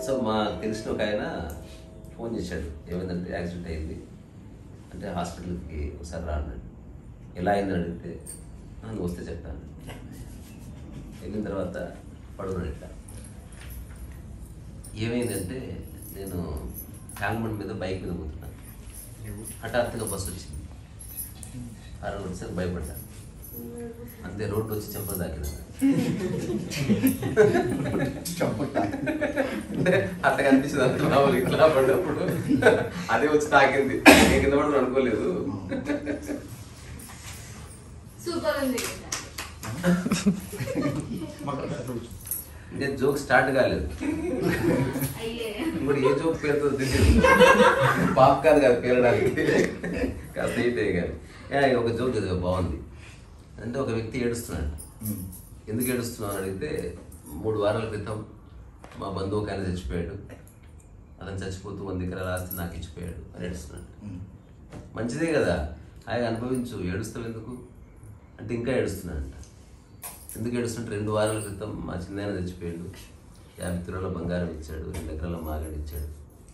So మా తెలిసిన ఒక ఆయన ఫోన్ చేశాడు, ఏమైందంటే యాక్సిడెంట్ అయింది అంటే హాస్పిటల్కి ఒకసారి రా అన్నాడు. ఎలా అయిందని అడిగితే నువ్వు వస్తే చెప్తాను. వెళ్ళిన తర్వాత పడుకున్నాడు. ఇట్లా ఏమైందంటే నేను ట్యాంక్మెంట్ మీద బైక్ మీద పోతున్నాను, హఠాత్తుగా బస్సు వచ్చింది. కారణం వచ్చేసరికి భయపడ్డాను. అంతే రోడ్డు వచ్చి చెంపలు తాకింది. అంటే అట్లా కనిపించింది అంత మామూలు ఇట్లా పడ్డప్పుడు అదే వచ్చి తాకింది. నేను కింద పడడం అనుకోలేదు. నేను జోక్ స్టార్ట్ కాలేదు. ఇప్పుడు ఏ జోక్ పేరుతో పాప్ కాదు కదా పేరడానికి, కాస్త హీట్ కానీ ఒక జోక్ చదివా బాగుంది. అంటే ఒక వ్యక్తి ఏడుస్తున్నాడు. ఎందుకు ఏడుస్తున్నావు అని అడిగితే 3 వారాల క్రితం మా బంధువు ఒక ఆయన చచ్చిపోయాడు, అతను చచ్చిపోతూ 100 ఎకరాల ఆస్తి నాకు ఇచ్చిపోయాడు అని ఏడుస్తున్నాడు. మంచిదే కదా, ఆయన అనుభవించు, ఏడుస్తావు ఎందుకు అంటే ఇంకా ఏడుస్తున్నాడంట. ఎందుకు ఏడుస్తుంటే 2 వారాల క్రితం మా చిన్నాయన చచ్చిపోయాడు, 50 తులాల బంగారం ఇచ్చాడు, 2 ఎకరాల మాగడి ఇచ్చాడు,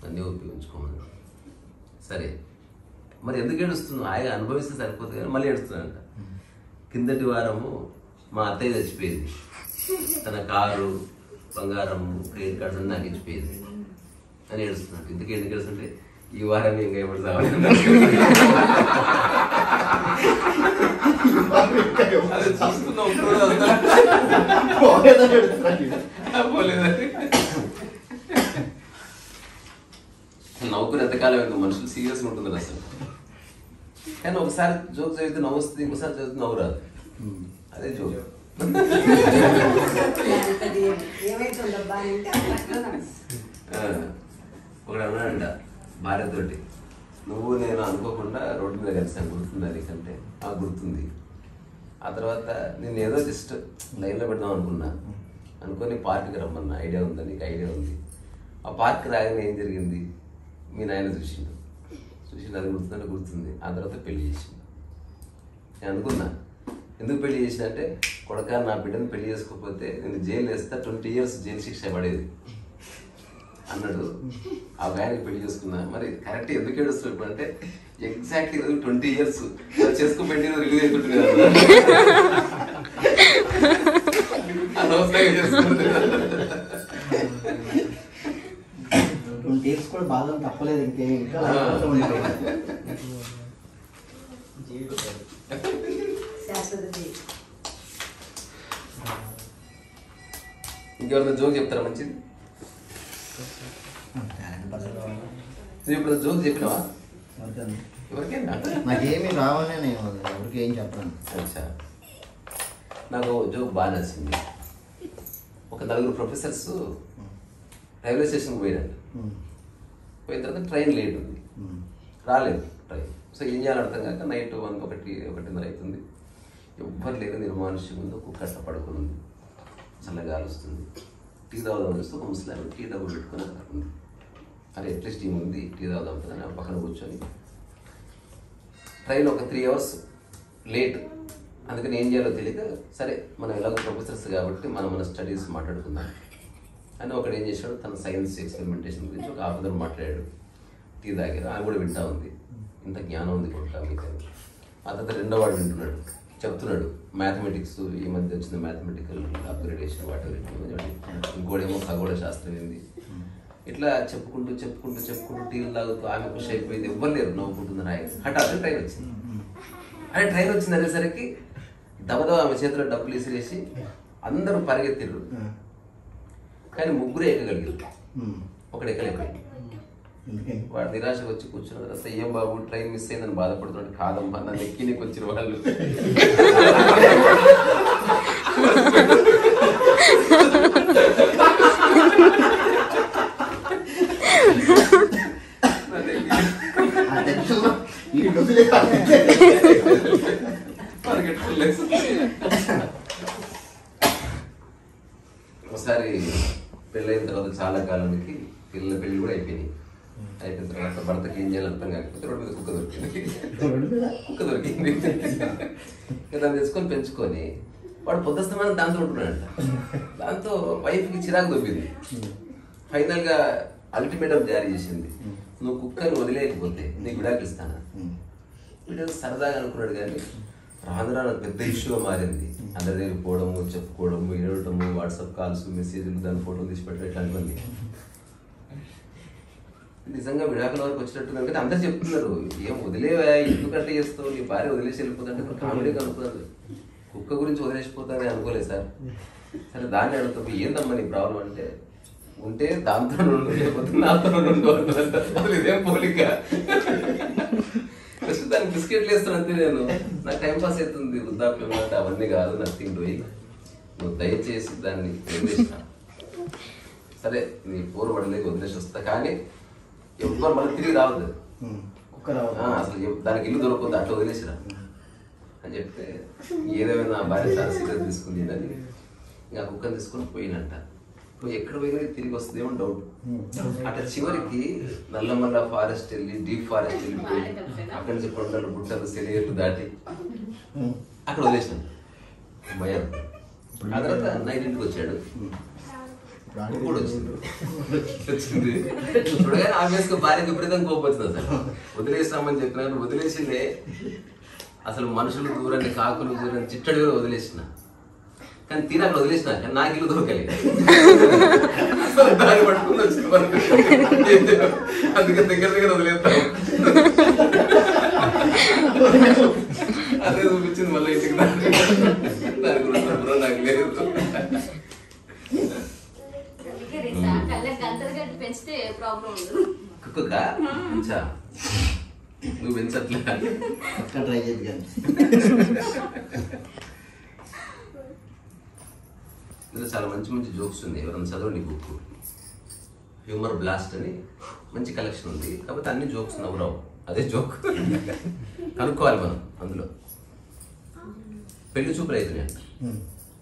అన్నీ ఉపయోగించుకోమన్నాడు. సరే మరి ఎందుకు ఏడుస్తున్నావు? ఆయన అనుభవిస్తే సరిపోతుంది కానీ మళ్ళీ ఏడుస్తున్నాడంట. కిందటి వారము మా అత్తయ్య చచ్చిపోయింది, తన కారు బంగారం క్రెడిట్ కార్డు అని నాకు ఇచ్చిపోయింది అని ఏడుస్తున్నాడు. ఎందుకు ఏడుస్తుంటే ఈ వారం ఇంకా ఎప్పుడు సావాలి నవ్వుకుని ఎంతకాలం ఇంకా మనుషులు సీరియస్గా ఉంటుంది అసలు. కానీ ఒకసారి జోక్ చదివితే నవ్వు వస్తుంది, ఇంకోసారి చదివితే నవ్వు రాదు. అదే జోక్. ఒకడు అన్నాడంట భార్యతోటి, నువ్వు నేను అనుకోకుండా రోడ్డు మీద కలిసాను, గుర్తుంది నీకంటే? గుర్తుంది. ఆ తర్వాత నేను ఏదో జస్ట్ లైన్లో పెడదాం అనుకున్నా, అనుకొని పార్క్కి రమ్మన్నా, ఐడియా ఉందా నీకు? ఐడియా ఉంది. ఆ పార్క్ రాగానే ఏం జరిగింది? మీ నాయన చూసిండు, అది గుర్తుందంటే గుర్తుంది. ఆ తర్వాత పెళ్లి చేసిండు. నేను అనుకున్నా ఎందుకు పెళ్లి చేసిన అంటే, కొడక నా బిడ్డను పెళ్లి చేసుకోకపోతే నేను జైలు వేస్తా, 20 years జైలు శిక్ష పడేది అన్నాడు. ఆ ఆయనకి పెళ్లి చేసుకున్నా. మరి కరెక్ట్ ఎందుకు ఏడుస్తున్నాడు అంటే, ఎగ్జాక్ట్లీ 20 years చేసుకోబెట్టి రిలీజ్ అయిపోతుంది కదా, అనవసరంగా చేసుకుంటుంది. కూడా బాధ తప్పలేదు. ఇంకెవరైనా జోక్ చెప్తారా మంచిది? నువ్వు ఇప్పుడు జోక్ చెప్పినావా? ఎవరికైనా నాకేమి రావాలని నేను ఎవరికి ఏం చెప్పాను. అచ్చా, నాకు జోక్ బాగా నచ్చింది. ఒక 4 ప్రొఫెసర్స్ రైల్వే స్టేషన్కి పోయినాడు. పోయిన తర్వాత ట్రైన్ లేట్ ఉంది, రాలేదు ట్రైన్. సో ఏం చేయాలని అర్థం కాక నైట్ 1:30 అవుతుంది. ఎవ్వరు లేదు, నిర్మానుష్యం ఉంది. ఒక కట్ట పడుకుంది, చల్లగా వస్తుంది. టీ తాగుదాం చూస్తే ఒక ముస్లాం టీ డబ్బు పెట్టుకుని అక్కడ ఉంది. అరే అట్లీస్ట్ టీ ఉంది, టీ తాగుదాం కదా పక్కన కూర్చొని. ట్రైన్ ఒక 3 hours లేట్. అందుకని ఏం చేయాలో తెలియక, సరే మనం ఎలాగో ప్రొఫెసర్స్ కాబట్టి మన స్టడీస్ మాట్లాడుకుందాం అని ఒకడు ఏం చేశాడు, తన సైన్స్ ఎక్స్పెరిమెంటేషన్ గురించి ఒక హాఫ్ అవర్ మాట్లాడాడు. టీ తాగారు, ఆమె కూడా వింటా ఉంది. ఇంత జ్ఞానం ఉంది కొడుకు మీకు. ఆ తర్వాత 2వ వాడు వింటున్నాడు, చెప్తున్నాడు మ్యాథమెటిక్స్, ఈ మధ్య వచ్చిన మ్యాథమెటికల్ అప్గ్రేడేషన్ వాటి ఇంకోడేమో ఖగోళ శాస్త్రం ఏంది. ఇట్లా చెప్పుకుంటూ టీలు తాగుతూ ఆమె ఖుషి అయిపోయింది. ఎవ్వరు లేరు, నవ్వుకుంటుందని ఆయన. హఠాత్తు ట్రైన్ వచ్చింది. ఆయన ట్రైన్ వచ్చింది అనేసరికి దబదబ ఆమె చేతిలో డబ్బులు విసిరేసి అందరూ పరిగెత్తిర్రు. కానీ 3 ఎక్కగలిగారు, ఒకడు ఎక్కలేకపోయింది. వాడు నిరాశకు వచ్చి కూర్చున్న తర్వాత, ఏం బాబు ట్రైన్ మిస్ అయిందని బాధపడుతున్నాడు. కాదమ్మా, నన్ను ఎక్కి నీకు వచ్చిన వాళ్ళు ఒకసారి పెళ్ళైన తర్వాత చాలా కాలానికి పిల్లల పెళ్ళి కూడా అయిపోయినాయి. అయిపోయిన తర్వాత భర్తకి ఏం చేయాలి అర్థం కాకపోతే రోడ్డు మీద కుక్క దొరికింది. దాన్ని తెచ్చుకొని పెంచుకొని వాడు పొద్దుస్తమానం దాంతో ఉంటున్నాడంట. దాంతో వైఫ్కి చిరాకు దొబ్బింది. ఫైనల్ గా అల్టిమేటం జారీ చేసింది, నువ్వు కుక్కని వదిలేయకపోతే నీకు విడాకులు ఇస్తాను. వీడు సరదాగా అనుకున్నాడు కానీ రాను రాను పెద్ద ఇష్యూగా మారింది. అందరి దగ్గర పోవడము, చెప్పుకోవడము, ఏడవటము, వాట్సాప్ కాల్స్, మెసేజ్లు, దాని ఫోటోలు తీసి పెట్టడం ఇట్లాంటివన్నీ. నిజంగా విడాకుల వరకు వచ్చినట్టు కానీ అందరు చెప్తున్నారు, ఏం వదిలేవా, ఎందుకంటే చేస్తావు, నీ భార్య వదిలేసి వెళ్ళిపోతుంటే కామెడీగా అనుకున్నారు. కుక్క గురించి వదిలేసిపోతానని అనుకోలేదు సార్. సరే దాన్ని అడుగుతావు, ఏందమ్మా నీ ప్రాబ్లం అంటే, ఉంటే దాంతో నుండి లేకపోతే నాతో నుండి అసలు ఇదేం పోలిక. ఫస్ట్ దానికి బిస్కెట్లు వేస్తాను అంతే. నేను నాకు టైం పాస్ అవుతుంది, వృద్ధాప్యం అంటే అవన్నీ కాదు, నథింగ్ డూయింగ్. నువ్వు దయచేసి దాన్ని వదిలేసిన సరే, నీ పోరు పడలేక వదిలేసి వస్తా, కానీ ఎవ్వరు మళ్ళీ తిరిగి రావద్దు, అసలు దానికి ఇల్లు దొరకదు, అట్లా వదిలేసిరా అని చెప్తే ఏదేమైనా భార్య చాలా సీరియస్ తీసుకుంది అని ఇంకా కుక్కని తీసుకొని పోయినట్ట. ఎక్కడ పోయినా తిరిగి వస్తుందేమో డౌట్. అట్లా చివరికి నల్లమల్ల ఫారెస్ట్ వెళ్ళి, డీప్ ఫారెస్ట్ వెళ్ళిపోయి, అక్కడి నుంచి కొండలు, గుట్టలు, సెలియర్లు దాటి అక్కడ వదిలేసినాను భయం. ఆ తర్వాత 9ంటికి వచ్చాడు, ఇప్పుడు వచ్చింది చూడగానే ఆబ్వియస్ గా భార్య విపరీతంగా కోపం వచ్చింది. అసలు వదిలేసామని చెప్పినాను, వదిలేసిందే అసలు మనుషులు దూరాన్ని, కాకులు దూరాన్ని, చిట్టడి కూడా వదిలేసిన. కానీ తీరా అక్కడ వదిలేసిన, కానీ నాకు ఇల్లు దొరకలేదు. దాన్ని పట్టుకుని వచ్చింది మనకు, అందుకే దగ్గర దగ్గర వదిలేస్తాను. అదే చూపించింది మళ్ళీ ఇంటికి. దాని గురించి నాకు లేదు. కుక్క నువ్వు పెంచట్లే, ట్రై చేద్దు కానీ ఇందులో చాలా మంచి మంచి జోక్స్ ఉన్నాయి. ఎవరైనా చదవండి బుక్, హ్యూమర్ బ్లాస్ట్ అని మంచి కలెక్షన్ ఉంది. కాకపోతే అన్ని జోక్స్ నవ్వురావు, అదే జోక్ కనుక్కోవాలి మనం. అందులో పెళ్లి చూపులు అవుతున్నాయి అంట.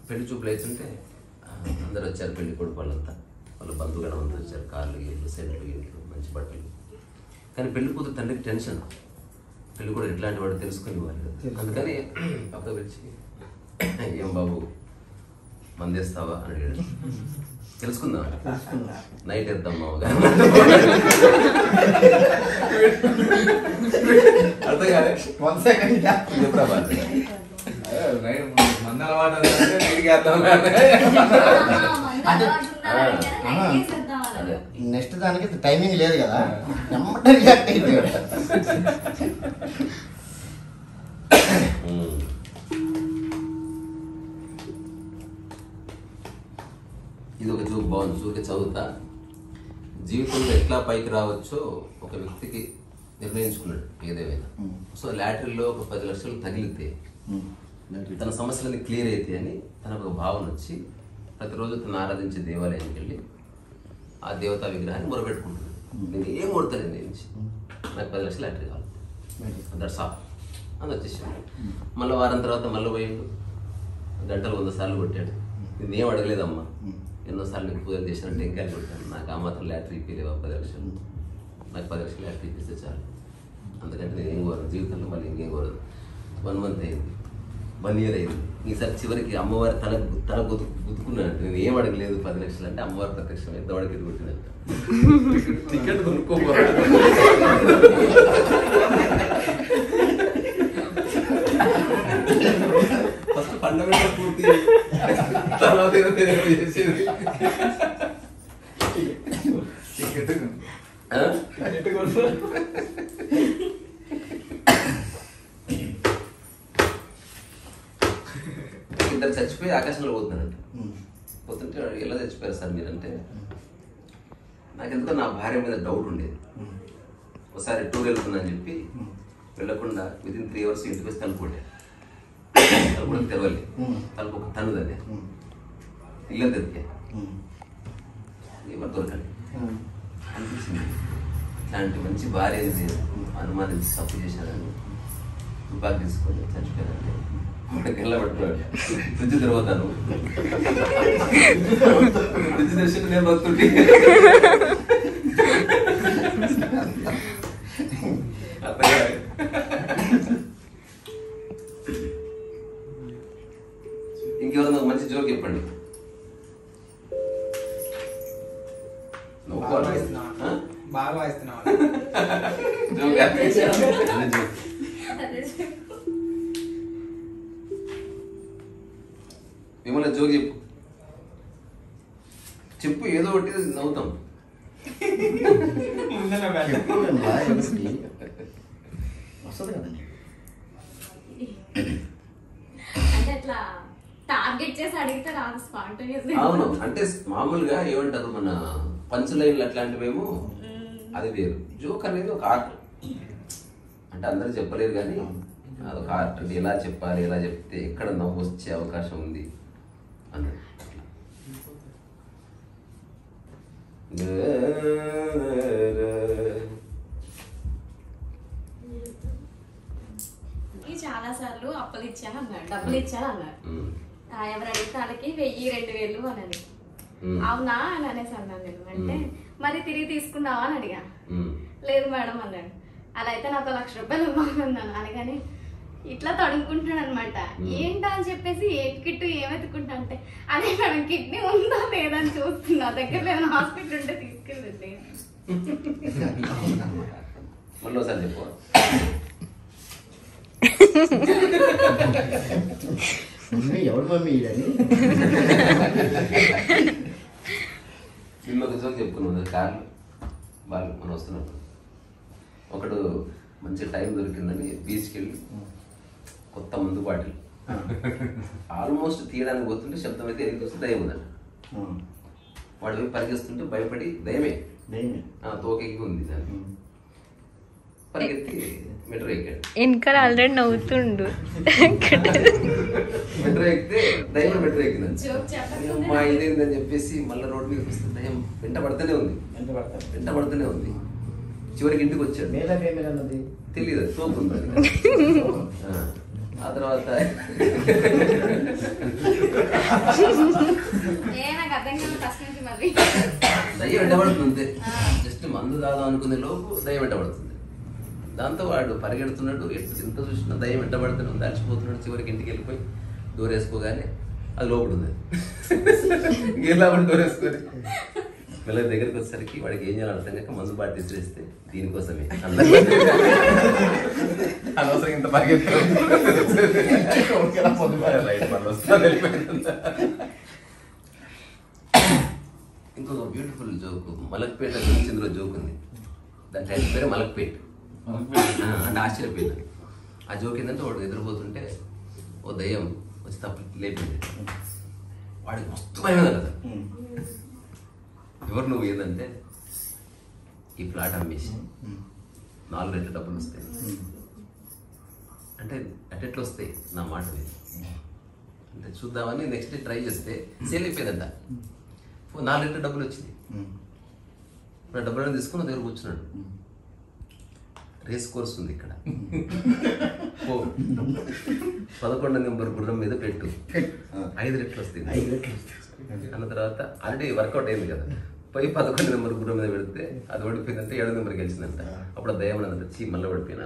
పెళ్లి చూపులు అవుతుంటే అందరు వచ్చారు, పెళ్లి కొడుకు వాళ్ళంతా, వాళ్ళ బంధువులు అంతా వచ్చారు, కార్లు, ఇళ్ళు, సెంట్లు, ఇంట్లు, మంచి బట్టలు. కానీ పెళ్లి కూతురు తండ్రికి టెన్షన్, పెళ్లి కూడా ఎట్లాంటి వాడు తెలుసుకుని వాళ్ళు. అందుకని పక్కకు వచ్చి, ఏం బాబు మందేస్తావా అని అడిగాడు. తెలుసుకుందాం, నైట్ వేద్దాం మామగా. అర్థం కాలే, ఎప్పుడా బాధ నెక్స్ట్ దానికి టైమింగ్ లేదు కదా, ఎమ్మటే రియాక్ట్ అయిపోయాడు. ఇది ఒక జోక్ బాగుంది, చూసి చదువుతా. జీవితంలో ఎట్లా పైకి రావచ్చో ఒక వ్యక్తికి నిర్ణయించుకున్నాడు ఏదేమైనా. సో లాటరీలో ఒక 10 లక్షలు తగిలితే తన సమస్యలన్నీ క్లియర్ అయితే అని తనకు ఒక భావన వచ్చి ప్రతిరోజు తను ఆరాధించే దేవాలయానికి వెళ్ళి ఆ దేవతా విగ్రహాన్ని మొరపెట్టుకుంటున్నాడు. నేను ఏం కొడతాను నుంచి, నాకు 10 లక్షలు లాటరీ కావాలి, దట్స్ ఆల్ అని వచ్చేసాడు. మళ్ళీ వారం తర్వాత మళ్ళీ పోయిండు, గంటలు 100 సార్లు కొట్టాడు. నేను ఏం అడగలేదమ్మా, ఎన్నోసార్లు నీకు పూజలు చేశాను, టెంకాయలు కొట్టాను, నాకు ఆ మాత్రం లాటరీ ఇప్పలేవా 10 లక్షలు, నాకు 10 లక్షలు లాటరీ ఇప్పిస్తే చాలు, అందుకంటే నేను ఏం కోరను జీవితంలో, మళ్ళీ ఇంకేం కోరదు. 1 మంత్ అయింది, 1 ఇయర్ అయింది. ఈసారి చివరికి అమ్మవారి తన గుద్దుకున్నానంటే, నేను ఏం అడగలేదు 10 లక్షలు అంటే అమ్మవారి ప్రత్యక్షం ఎంత వాడికి ఎదుగుతుందంట. టికెట్ కొనుక్కోవాలి, ఫస్ట్ ఫండమెంటల్ పూర్తి, తర్వాత చేసేది. ఇద్దరు చచ్చిపోయి ఆకాశంలో పోతున్నారంట. పోతుంటే ఎలా చచ్చిపోయారు సార్ మీరంటే, నాకెందుకో నా భార్య మీద డౌట్ ఉండేది. ఒకసారి టూర్ వెళ్తుందని చెప్పి వెళ్ళకుండా వితిన్ 3 అవర్స్ ఇంటికి వచ్చి తలుపు కొట్టాను. తలుపు కూడా తెరవలే, తలుపు ఒక తనుదనే ఇల్లు తెరికా, ఎవరు దొరకాలి అనిపించింది. ఇట్లాంటి మంచి భార్య అనుమానించి తప్పు చేశానని తుపాకి తీసుకొని చచ్చిపోయానంటే కెళ్ళ పట్టుకున్నాడు. ఫ్రిడ్జ్ తిరగతాను, ఫ్రిడ్జ్ తెరిచి నేను బతుకుంటే ఇంకెవరన్నా మంచి జోక్ చెప్పండి. బాగా వాయిస్తున్నావు. విమల జోక్ చెప్పు చెప్పు, ఏదో ఒకటి నవ్వుతాం. వస్తుంది కదండి. అంటే అట్లా టార్గెట్ చేసి అడిగితే రాదు స్పాంటేనియస్. అవును, అంటే మామూలుగా ఏమంటారు మన పంచ్ లైన్లు అట్లాంటివేమో అది వేరు. జోక్ అనేది ఒక ఆర్ట్, అంటే అందరూ చెప్పలేరు కానీ అదొక ఆర్ట్. అంటే ఎలా చెప్పాలి, ఎలా చెప్తే ఎక్కడ నవ్వు వచ్చే అవకాశం ఉంది అన్నది. చాలా సార్లు అప్పులు ఇచ్చాను అన్నాడు, డబ్బులు ఇచ్చాను అన్నాడు. ఎవరు అడిగితే వాళ్ళకి 1000-2000 అన్నది. అవునా అని అనేసి అన్నాను నేను. అంటే మరి తిరిగి తీసుకున్నావా అని అడిగా. లేదు మేడం అన్నాడు. అలా అయితే నాతో 1,00,000 రూపాయలు ఇవ్వమన్నాను. అనగానే ఇట్లా తడుముకుంటున్నాడు అనమాట. ఏంటా అని చెప్పేసి కిట్టు ఏమెత్తుకుంటా అంటే అదే మేడం కిడ్నీ ఉందా లేదా అని చూస్తున్నా, దగ్గర ఏమైనా హాస్పిటల్ ఉంటే తీసుకెళ్ళండి. మళ్ళీ ఒకసారి చెప్పు. ఎవరు మమ్మీ అని వీళ్ళు ఒక జోక్ చెప్పుకున్నాం. కార్లు వాళ్ళు మనం వస్తున్నప్పుడు ఒకడు మంచి టైం దొరికిందని బీచ్కి వెళ్ళి కొత్త మందు బాటిల్ ఆల్మోస్ట్ తీయడానికి పోతుంటే శబ్దం అయితే ఎనికి వస్తే దయ్యం ఉందంట. వాడు పోయి పరిగెస్తుంటే భయపడి దయమే తోకెక్కి ఉంది దాన్ని పరిగెత్తి మెట్రో ఎక్కాడు. వెనకాల ఆల్రెడీ నవ్వుతుండు. మెట్రో ఎక్కితే దయ్యం మెట్రో ఎక్కిందండి. మా ఇదేందని చెప్పేసి మళ్ళీ రోడ్డు మీదకి వస్తే దయ్యం వెంట పడుతూనే ఉంది. చివరికి ఇంటికి వచ్చాడు. తెలీదు తోకుంది. ఆ తర్వాత దయ్యం వెంటబడుతుంది అంతే. జస్ట్ మందు దాదాం అనుకునే లోపు దయ్యం వెంటబడుతుంది. దాంతో వాడు పరిగెడుతున్నాడు, ఎంత చూసినా దయ్యం వెంటబడుతున్నాడు, దాచిపోతున్నాడు. చివరికి ఇంటికి వెళ్ళిపోయి డోర్ వేసుకోగానే అది లోపల ఉంది. గేలాబడి డోర్ వేసుకొని పిల్లల దగ్గరికి వచ్చేసరికి వాడికి ఏం చేయాలని అర్థం కాక మందు బాటి తీసుకొస్తే దీనికోసమే అనవసరం ఇంత పరిగెత్తాడు. ఇంకొక బ్యూటిఫుల్ జోక్ మలక్పేట గురించి జోక్ ఉంది. దాని టైం పేరు మలక్పేట అంటే ఆశ్చర్యపోయింది. ఆ జోక్ ఏంటంటే వాడు నిద్రపోతుంటే ఓ దయ్యం వచ్చి తప్పు లేపింది. వాడికి మస్తు భయం కదా. ఎవరు నువ్వు ఏంటంటే ఈ ఫ్లాట్ అమ్మేసి 4 రెట్లు డబ్బులు వస్తాయి అంటే అటెట్లు వస్తాయి నా మాట లేదు అంటే చూద్దామని నెక్స్ట్ డే ట్రై చేస్తే సేల్ అయిపోయిందంట. 4 రెట్లు డబ్బులు వచ్చింది. ఇప్పుడు డబ్బులను తీసుకుని దగ్గర కూర్చున్నాడు. రేస్ కోర్స్ ఉంది ఇక్కడ, 11వ నెంబర్ గుర్రం మీద పెట్టు 5 రెట్లు వస్తాయి అన్న తర్వాత ఆల్రెడీ వర్కౌట్ అయింది కదా. పోయి 11వ నెంబర్ గుర్రం మీద పెడితే అది ఓడిపోయిందంటే 7వ నెంబర్ గెలిచిందంట. అప్పుడు దయ్యం అంత చీ మళ్ళీ ఓడిపోయినా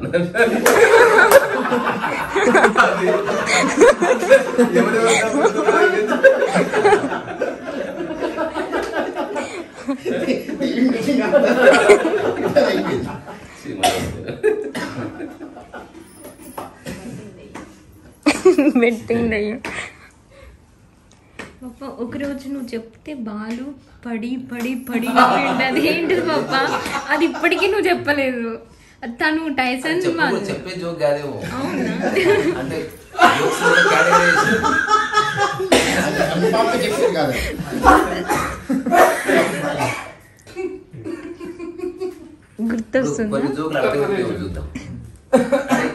బెట్టింగ్ దయ్యం. పాప ఒకరోజు నువ్వు చెప్తే బాలు పడి పడి పడి అది ఏంటిది పాప, అది ఇప్పటికీ నువ్వు చెప్పలేదు. తను టైసన్ చెప్పే జోక్ కాదేమో. అవునా అంటే గుర్తొస్తుంది. కొన్ని జోకులు అర్థం చూద్దాం.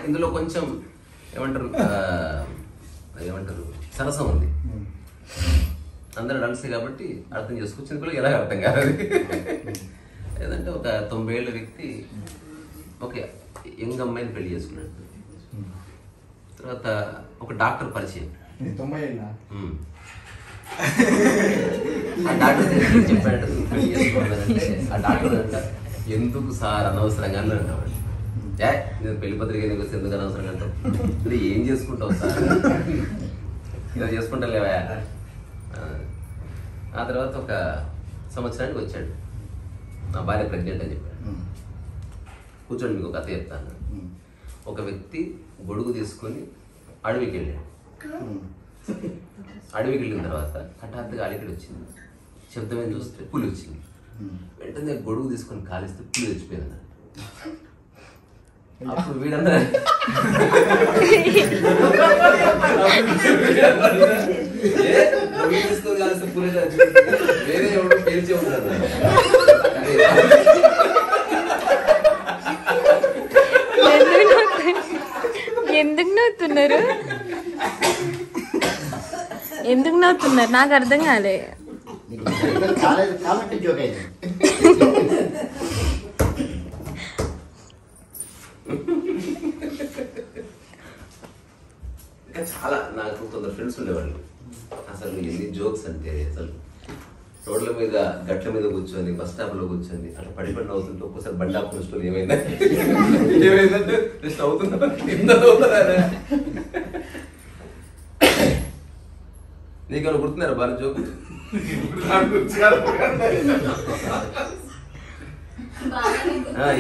ఇందులో కొంచెం ఏమంటారు సరసం ఉంది. అందరూ డల్సే కాబట్టి అర్థం చేసుకొచ్చింది కూడా ఎలా అర్థం కాదు. ఏదంటే ఒక 90 ఏళ్ళ వ్యక్తి ఒక యంగ్ అమ్మాయిని పెళ్లి చేసుకున్నాడు. తర్వాత ఒక డాక్టర్ పరిచయం. 90 ఏళ్ళ ఆ డాక్టర్ చెప్పాడు పెళ్లి చేసుకోవాలంటే ఆ డాక్టర్ అంట ఎందుకు సార్ అనవసరంగా అంటాడు. నేను పెళ్లి పత్రిక వస్తే ఎందుకు అనవసరంగా అంటావు అంటే ఏం చేసుకుంటావు సార్ ఇలా చేసుకుంటా లేవా. ఆ తర్వాత ఒక సంవత్సరానికి వచ్చాడు. నా భార్య ప్రెగ్నెంట్ అని చెప్పాడు. కూర్చోండి మీకు ఒక కథ చెప్తాను. ఒక వ్యక్తి గొడుగు తీసుకొని అడవికి వెళ్ళాడు. అడవికి వెళ్ళిన తర్వాత హఠాత్తుగా అలికిడి వచ్చింది. శబ్దమే చూస్తే పులి వచ్చింది. వెంటనే గొడుగు తీసుకొని కాలిస్తే పులి తెచ్చిపోయింది. అప్పుడు వీడంతా తీసుకొని కాలిస్తే పులి వేరే ఎవడో పేల్చే ఉంటాడు. ఎందుకు నవ్వుతున్నారు? ఎందుకు నవ్వుతున్నారు నాకు అర్థం కాలే. ఇంకా చాలా నాకు కొందరు ఫ్రెండ్స్ ఉండేవాళ్ళు. అసలు ఎన్ని జోక్స్ అంటే అసలు రోడ్ల మీద గట్ల మీద కూర్చొని బస్ స్టాప్ లో కూర్చొని అట్లా పడి అవుతుంటే ఒక్కోసారి బండి ఆపుకున్న స్టోరీ ఏమైందంటే జస్ట్ అవుతుందా ఇంత అవుతుందా నీకేమైనా గుర్తున్నారా బాగా జోక్?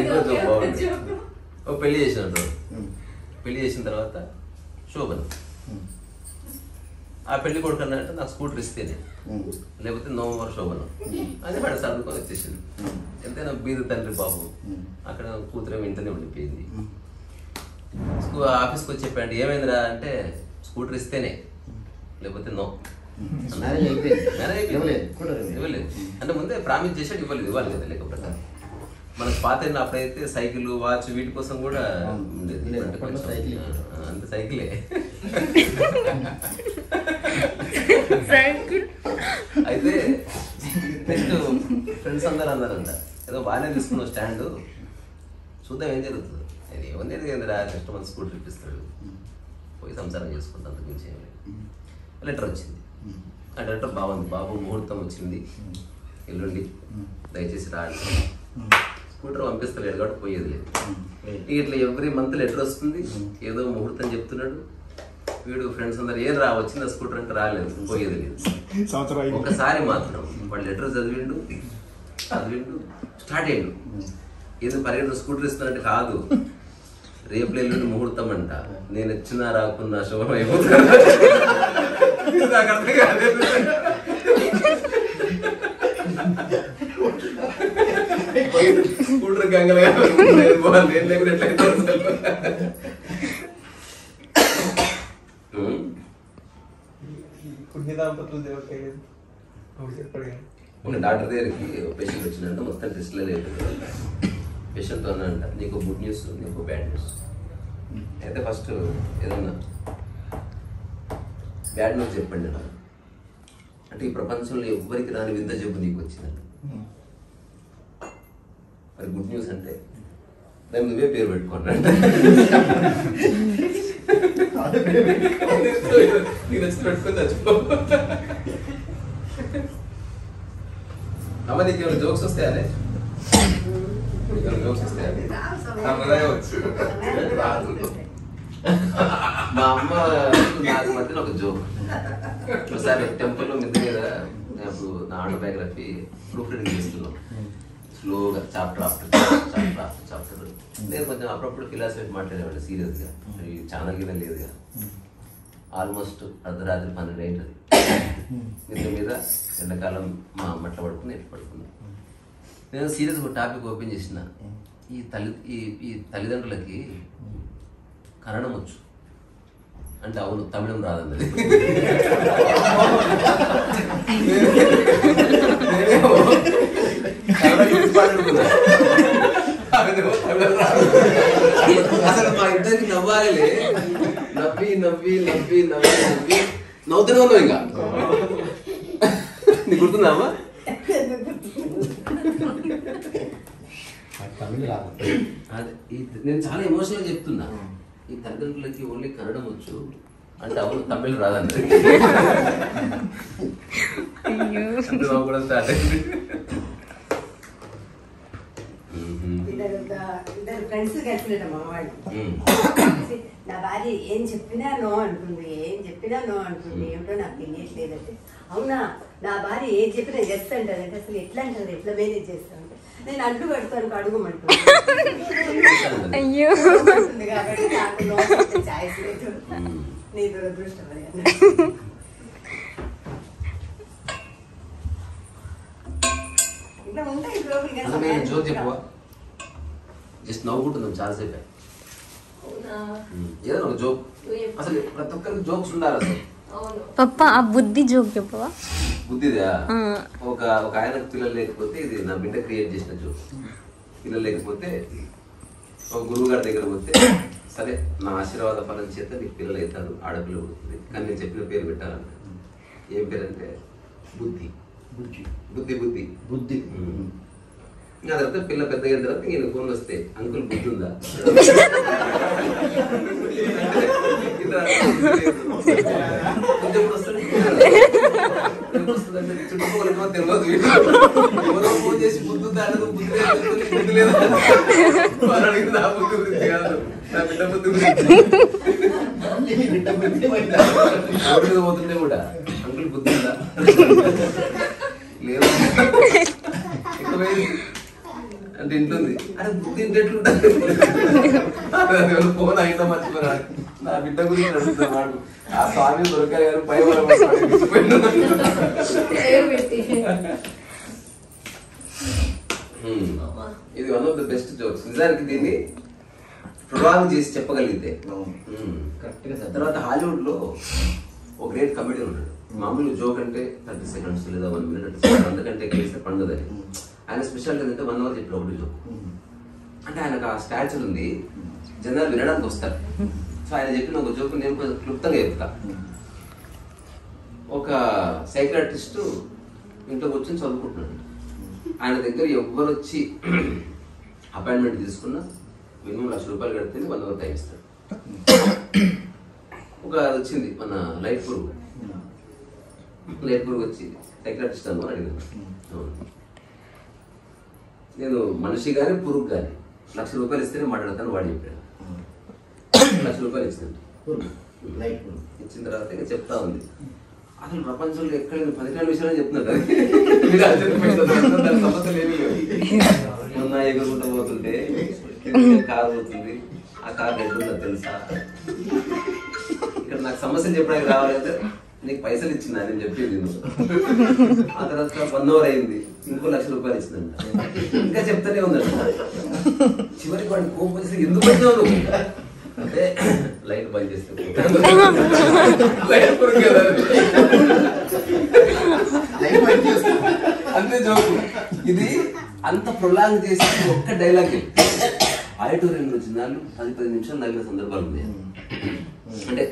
ఇంకో జోక్ బాగుంది. ఓ పెళ్లి చేసినట్టు. పెళ్లి చేసిన తర్వాత శోభన్ ఆ పెళ్లి కొడుకు అన్నట్టు నాకు స్కూటర్ ఇస్తేనే, లేకపోతే నవంబర్ శోభనం అని వాడు సర్దుకొని వచ్చేసింది. ఎంతైనా బీద తండ్రి బాబు. అక్కడ కూతురేమో ఇంట్లోనే ఉండిపోయింది. ఆఫీస్కి వచ్చి చెప్పండి ఏమైందిరా అంటే స్కూటర్ ఇస్తేనే, లేకపోతే నో. ఇవ్వలేదు అంటే ముందే ప్రామిస్ చేసాడు, ఇవ్వాలి కదా. లేకపోతే మనకు పాత అప్పుడైతే సైకిల్ వాచ్ వీటి కోసం కూడా ఉండేది. అంత సైకిలే. అయితే నెక్స్ట్ ఫ్రెండ్స్ అందరూ అన్నారంట ఏదో బాగానే తీసుకున్న స్టాండ్ చూద్దాం ఏం జరుగుతుంది. అది ఏముంది ఏందిరా నెక్స్ట్ మంత్ స్కూటర్ ఇప్పిస్తాడు, పోయి సంసారం చేసుకుంటాం, అంతకు మించి ఏం లేదు. లెటర్ వచ్చింది. ఆ లెటర్ బాగుంది. బాబు ముహూర్తం వచ్చింది, ఎల్లుండి దయచేసి రాండి. స్కూటర్ పంపిస్తలేడు కాబట్టి పోయేది లేదు. ఇట్లా ఎవ్రీ మంత్ లెటర్ వస్తుంది, ఏదో ముహూర్తం చెప్తున్నాడు. వీడు ఫ్రెండ్స్ అందరు ఏం రా వచ్చిందా స్కూటర్ అంటే రాలేదు, పోయేది లేదు. ఒకసారి మాత్రం వాడు లెటర్ చదివిండు స్టార్ట్ అయ్యిండు. ఏదో పరిగెత్తున స్కూటర్ ఇస్తానంటే కాదు, రేపు ఎల్లుండి ముహూర్తం అంట, నేను వచ్చినా రాకున్నా శుభం అయిపోతుంది. స్కూటర్ గంగలు డాక్టర్ దగ్గరికి పేషెంట్ వచ్చిందంటే మొత్తం టెస్ట్లో లేదు. పేషెంట్ అన్నాడంట నీకు గుడ్ న్యూస్ నీకు బ్యాడ్ న్యూస్. అయితే ఫస్ట్ ఏదన్నా బ్యాడ్ న్యూస్ చెప్పండి నాకు అంటే ఈ ప్రపంచంలో ఎవ్వరికి రాని వింత జబ్బు నీకు వచ్చిందంట. మరి గుడ్ న్యూస్ అంటే దాన్ని నువ్వే పేరు పెట్టుకోండి. నీకు వచ్చి పెట్టుకొని చచ్చిపో. అమ్మ నీకు ఏమైనా జోక్స్ వస్తాయా? జోక్స్ వస్తాయా? మా అమ్మ నాకు మధ్యన ఒక జోక్. ఒకసారి టెంపుల్లో మిద్ద మీద అప్పుడు నా ఆటోబయోగ్రఫీ ప్రూఫ్ రీడింగ్ చేస్తున్నాం స్లోగా, చాప్టర్ ఆఫ్టర్ చాప్టర్. నేను కొంచెం అప్పుడప్పుడు ఫిలాసఫీ మాట్లాడేవాడు సీరియస్గా, అది ఛానల్ కింద లేదుగా. ఆల్మోస్ట్ అర్ధరాత్రి 12 అయింది. మిద్ద మీద ఎండాకాలం మా అమ్మ అట్లా పడుకుని ఎట్లా పడుకున్నా. నేను సీరియస్గా ఒక టాపిక్ ఓపెన్ చేసిన, ఈ తల్లిదండ్రులకి కన్నడం వచ్చు అంటే అవును తమిళం రాదన్నది. అసలు మా ఇద్దరికి నవ్వాలి, నవ్వి నవ్వుతూనే ఉన్నావు. ఇంకా నీకు గుర్తుందమ్మా? అదే నేను చాలా ఎమోషనల్గా చెప్తున్నా. ఈ తల్లిదండ్రులకి ఓన్లీ కన్నడం వచ్చు అంటే అవును తమిళ్ రాదండి. కూడా స్టార్ట్ అయింది. ఇద్దరు ఫ్రెండ్స్ కలిసినమ్మా వాళ్ళు. నా భార్య ఏం చెప్పినా నో అంటుంది, ఏమిటో నాకు తెలియట్లేదంటే, అవునా నా భార్య ఏం చెప్పినా ఎస్ అంటారంటే అసలు ఎట్లా అంటారు, ఎట్లా మేనేజ్ చేస్తారంటే నేను అడ్డు పెడతాను అడుగుమంటు అయ్యో కాబట్టి నాకు లోపల ఛాయిస్ లేదు. నీ దురదృష్టం అది. ఇట్లా ఉంటాయి అందుకని జోక్ చెప్పవా? జస్ట్ నవ్వుకుంటున్నాం చాలాసేపు. ఏదైనా ఒక జోక్. అసలు ప్రతి ఒక్కరికి జోక్స్ ఉండాలి అసలు. పప్ప ఆ బుద్ధి జోక్ చెప్పవా? బుద్ధిదా? ఒక ఆయనకు పిల్లలు లేకపోతే, ఇది నా బిడ్డ క్రియేట్ చేసిన జోక్. పిల్లలు లేకపోతే ఒక గురువు గారి దగ్గర పోతే, సరే నా ఆశీర్వాద ఫలం చేత నీకు పిల్లలు అవుతారు, ఆడపిల్ల పుడుతుంది, కానీ నేను చెప్పిన పేరు పెట్టాలంట. ఏం పేరు అంటే బుద్ధి. బుద్ధి బుద్ధి బుద్ధి. ఆ తర్వాత పిల్ల పెద్దగా అయిన తర్వాత నేను ఫోన్ వస్తే, అంకుల్ బుద్ధి ఉందా? చుట్టుపక్కల తెలియదు. ఎవరో ఫోన్ చేసి బుద్ధి ఉందా అంటే బుద్ధి లేదు. అడిగింది నా బుద్ధి గురించి కాదు, నా బిడ్డ బుద్ధి గురించి. పోతుంటే కూడా అంకుల్ బుద్ధి ఉందా? లేదు. ఎక్కువైంది అంటే ఇంటుంది. అరే బుద్ధి ఇంటి ఎట్లుంటుంది? ఫోన్ అయినా మర్చిపోయినాడు. నా బిడ్డ గురించి అడుగుతున్నాడు. ఆ స్వామి దొరకాలి గారు పై ఇది one of the best jokes. నిజానికి దీన్ని ప్రొలాంగ్ చేసి చెప్పగలిగితే. తర్వాత హాలీవుడ్ లో ఒక గ్రేట్ కమెడియన్ ఉంటాడు. మామూలు జోక్ అంటే 30 seconds లేదా 1 minute, అందుకంటే కలిస్తే పండుగని. ఆయన స్పెషాలిటీ ఏంటంటే 1 hour చెప్పిన ఒకటి జోక్. అంటే ఆయనకు ఆ స్టాచర్ ఉంది, జనాలు వినడానికి వస్తారు. సో ఆయన చెప్పిన ఒక జోక్ నేను కొంచెం క్లుప్తంగా చెప్తా. ఒక సైకియాట్రిస్ట్ ఇంట్లో కూర్చొని చదువుకుంటున్నాడు. ఆయన దగ్గర ఎవ్వరు వచ్చి అపాయింట్మెంట్ తీసుకున్నా మినిమం ₹1,00,000 కడితే 1 hour టైం ఇస్తాడు. ఒక వచ్చింది మన లైట్ పురుగు వచ్చి సైకియాట్రిస్ట్ అని అడిగాను. నేను మనిషి కానీ పురుగు కానీ ₹1,00,000 ఇస్తేనే మాట్లాడతాను వాడు చెప్పాడు. ₹1,00,000 ఇచ్చింది. ఇచ్చిన తర్వాత ఇంకా చెప్తా ఉంది, అసలు ప్రపంచంలో ఎక్కడ 12 విషయాలు చెప్తున్నాడు. సమస్యలు ఏమి లేవు. మొన్న ఎగురుకుంటూ పోతుంటే కారు పోతుంది, ఆ కారు ఎట్లుందో తెలుసా? ఇక్కడ నాకు సమస్యలు చెప్పడానికి రావాలంటే నీకు పైసలు ఇచ్చిందా నేను చెప్పేది. ఆ తర్వాత 1 hour అయింది, ఇంకో ₹1,00,000 ఇచ్చిందంట. ఇంకా చెప్తానే ఉందంట. చివరికి వాడిని కోపం వచ్చి ఎందుకు వచ్చినావు నువ్వు అంటే లైట్ బంద్ చేస్తే అంతే జోకు. ఇది అంత ప్రొలాంగ్ చేసి ఒక్క డైలాగ్ ఆడిటోరియం వచ్చినాలు 10 నిమిషాలు నగిన సందర్భాలు ఉన్నాయి. అంటే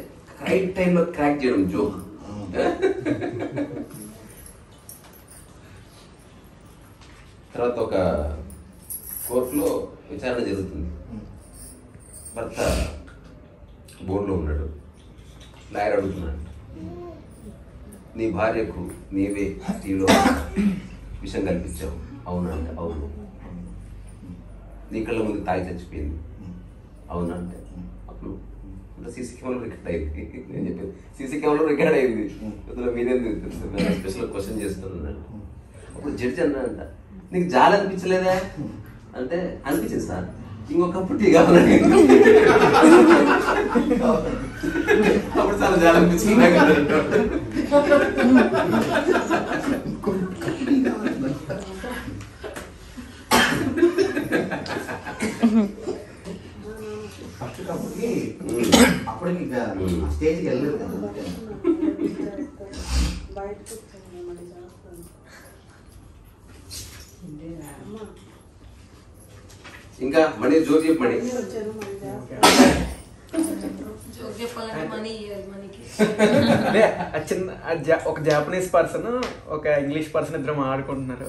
రైట్ టైంలో క్రాక్ చేయడం జోక్. తర్వాత ఒక కోర్టులో విచారణ జరుగుతుంది. భర్త బోర్డులో ఉన్నాడు. లాయర్ అడుగుతున్నాడు, నీ భార్యకు నీవే టీలో విషం కల్పించావు అవునా అంటే అవును. నీ కళ్ళ ముందు తాగి చచ్చిపోయింది అవునా అంటే అప్పుడు సీసీ కెమెరా రికార్డ్ అయింది. నేను చెప్పాను సీసీ కెమెరా రికార్డ్ అయింది, అందులో మీరేందుకు తెలుసు స్పెషల్ క్వశ్చన్ చేస్తున్నాను. అప్పుడు జడ్జి అన్నాడంట, నీకు జాలి అనిపించలేదా అంటే అనిపించింది సార్, ఇంకొకప్పుడు టీ కావాలని. అప్పుడు చాలా జాలి అనిపించింది. అప్పటికి స్టేజ్కి వెళ్ళలేదు కదా. ఇంకా మనీ జోక్ చెప్పి మనీ ఒక జాపనీస్ పర్సన్ ఒక ఇంగ్లీష్ పర్సన్ ఇద్దరు ఆడుకుంటున్నారు.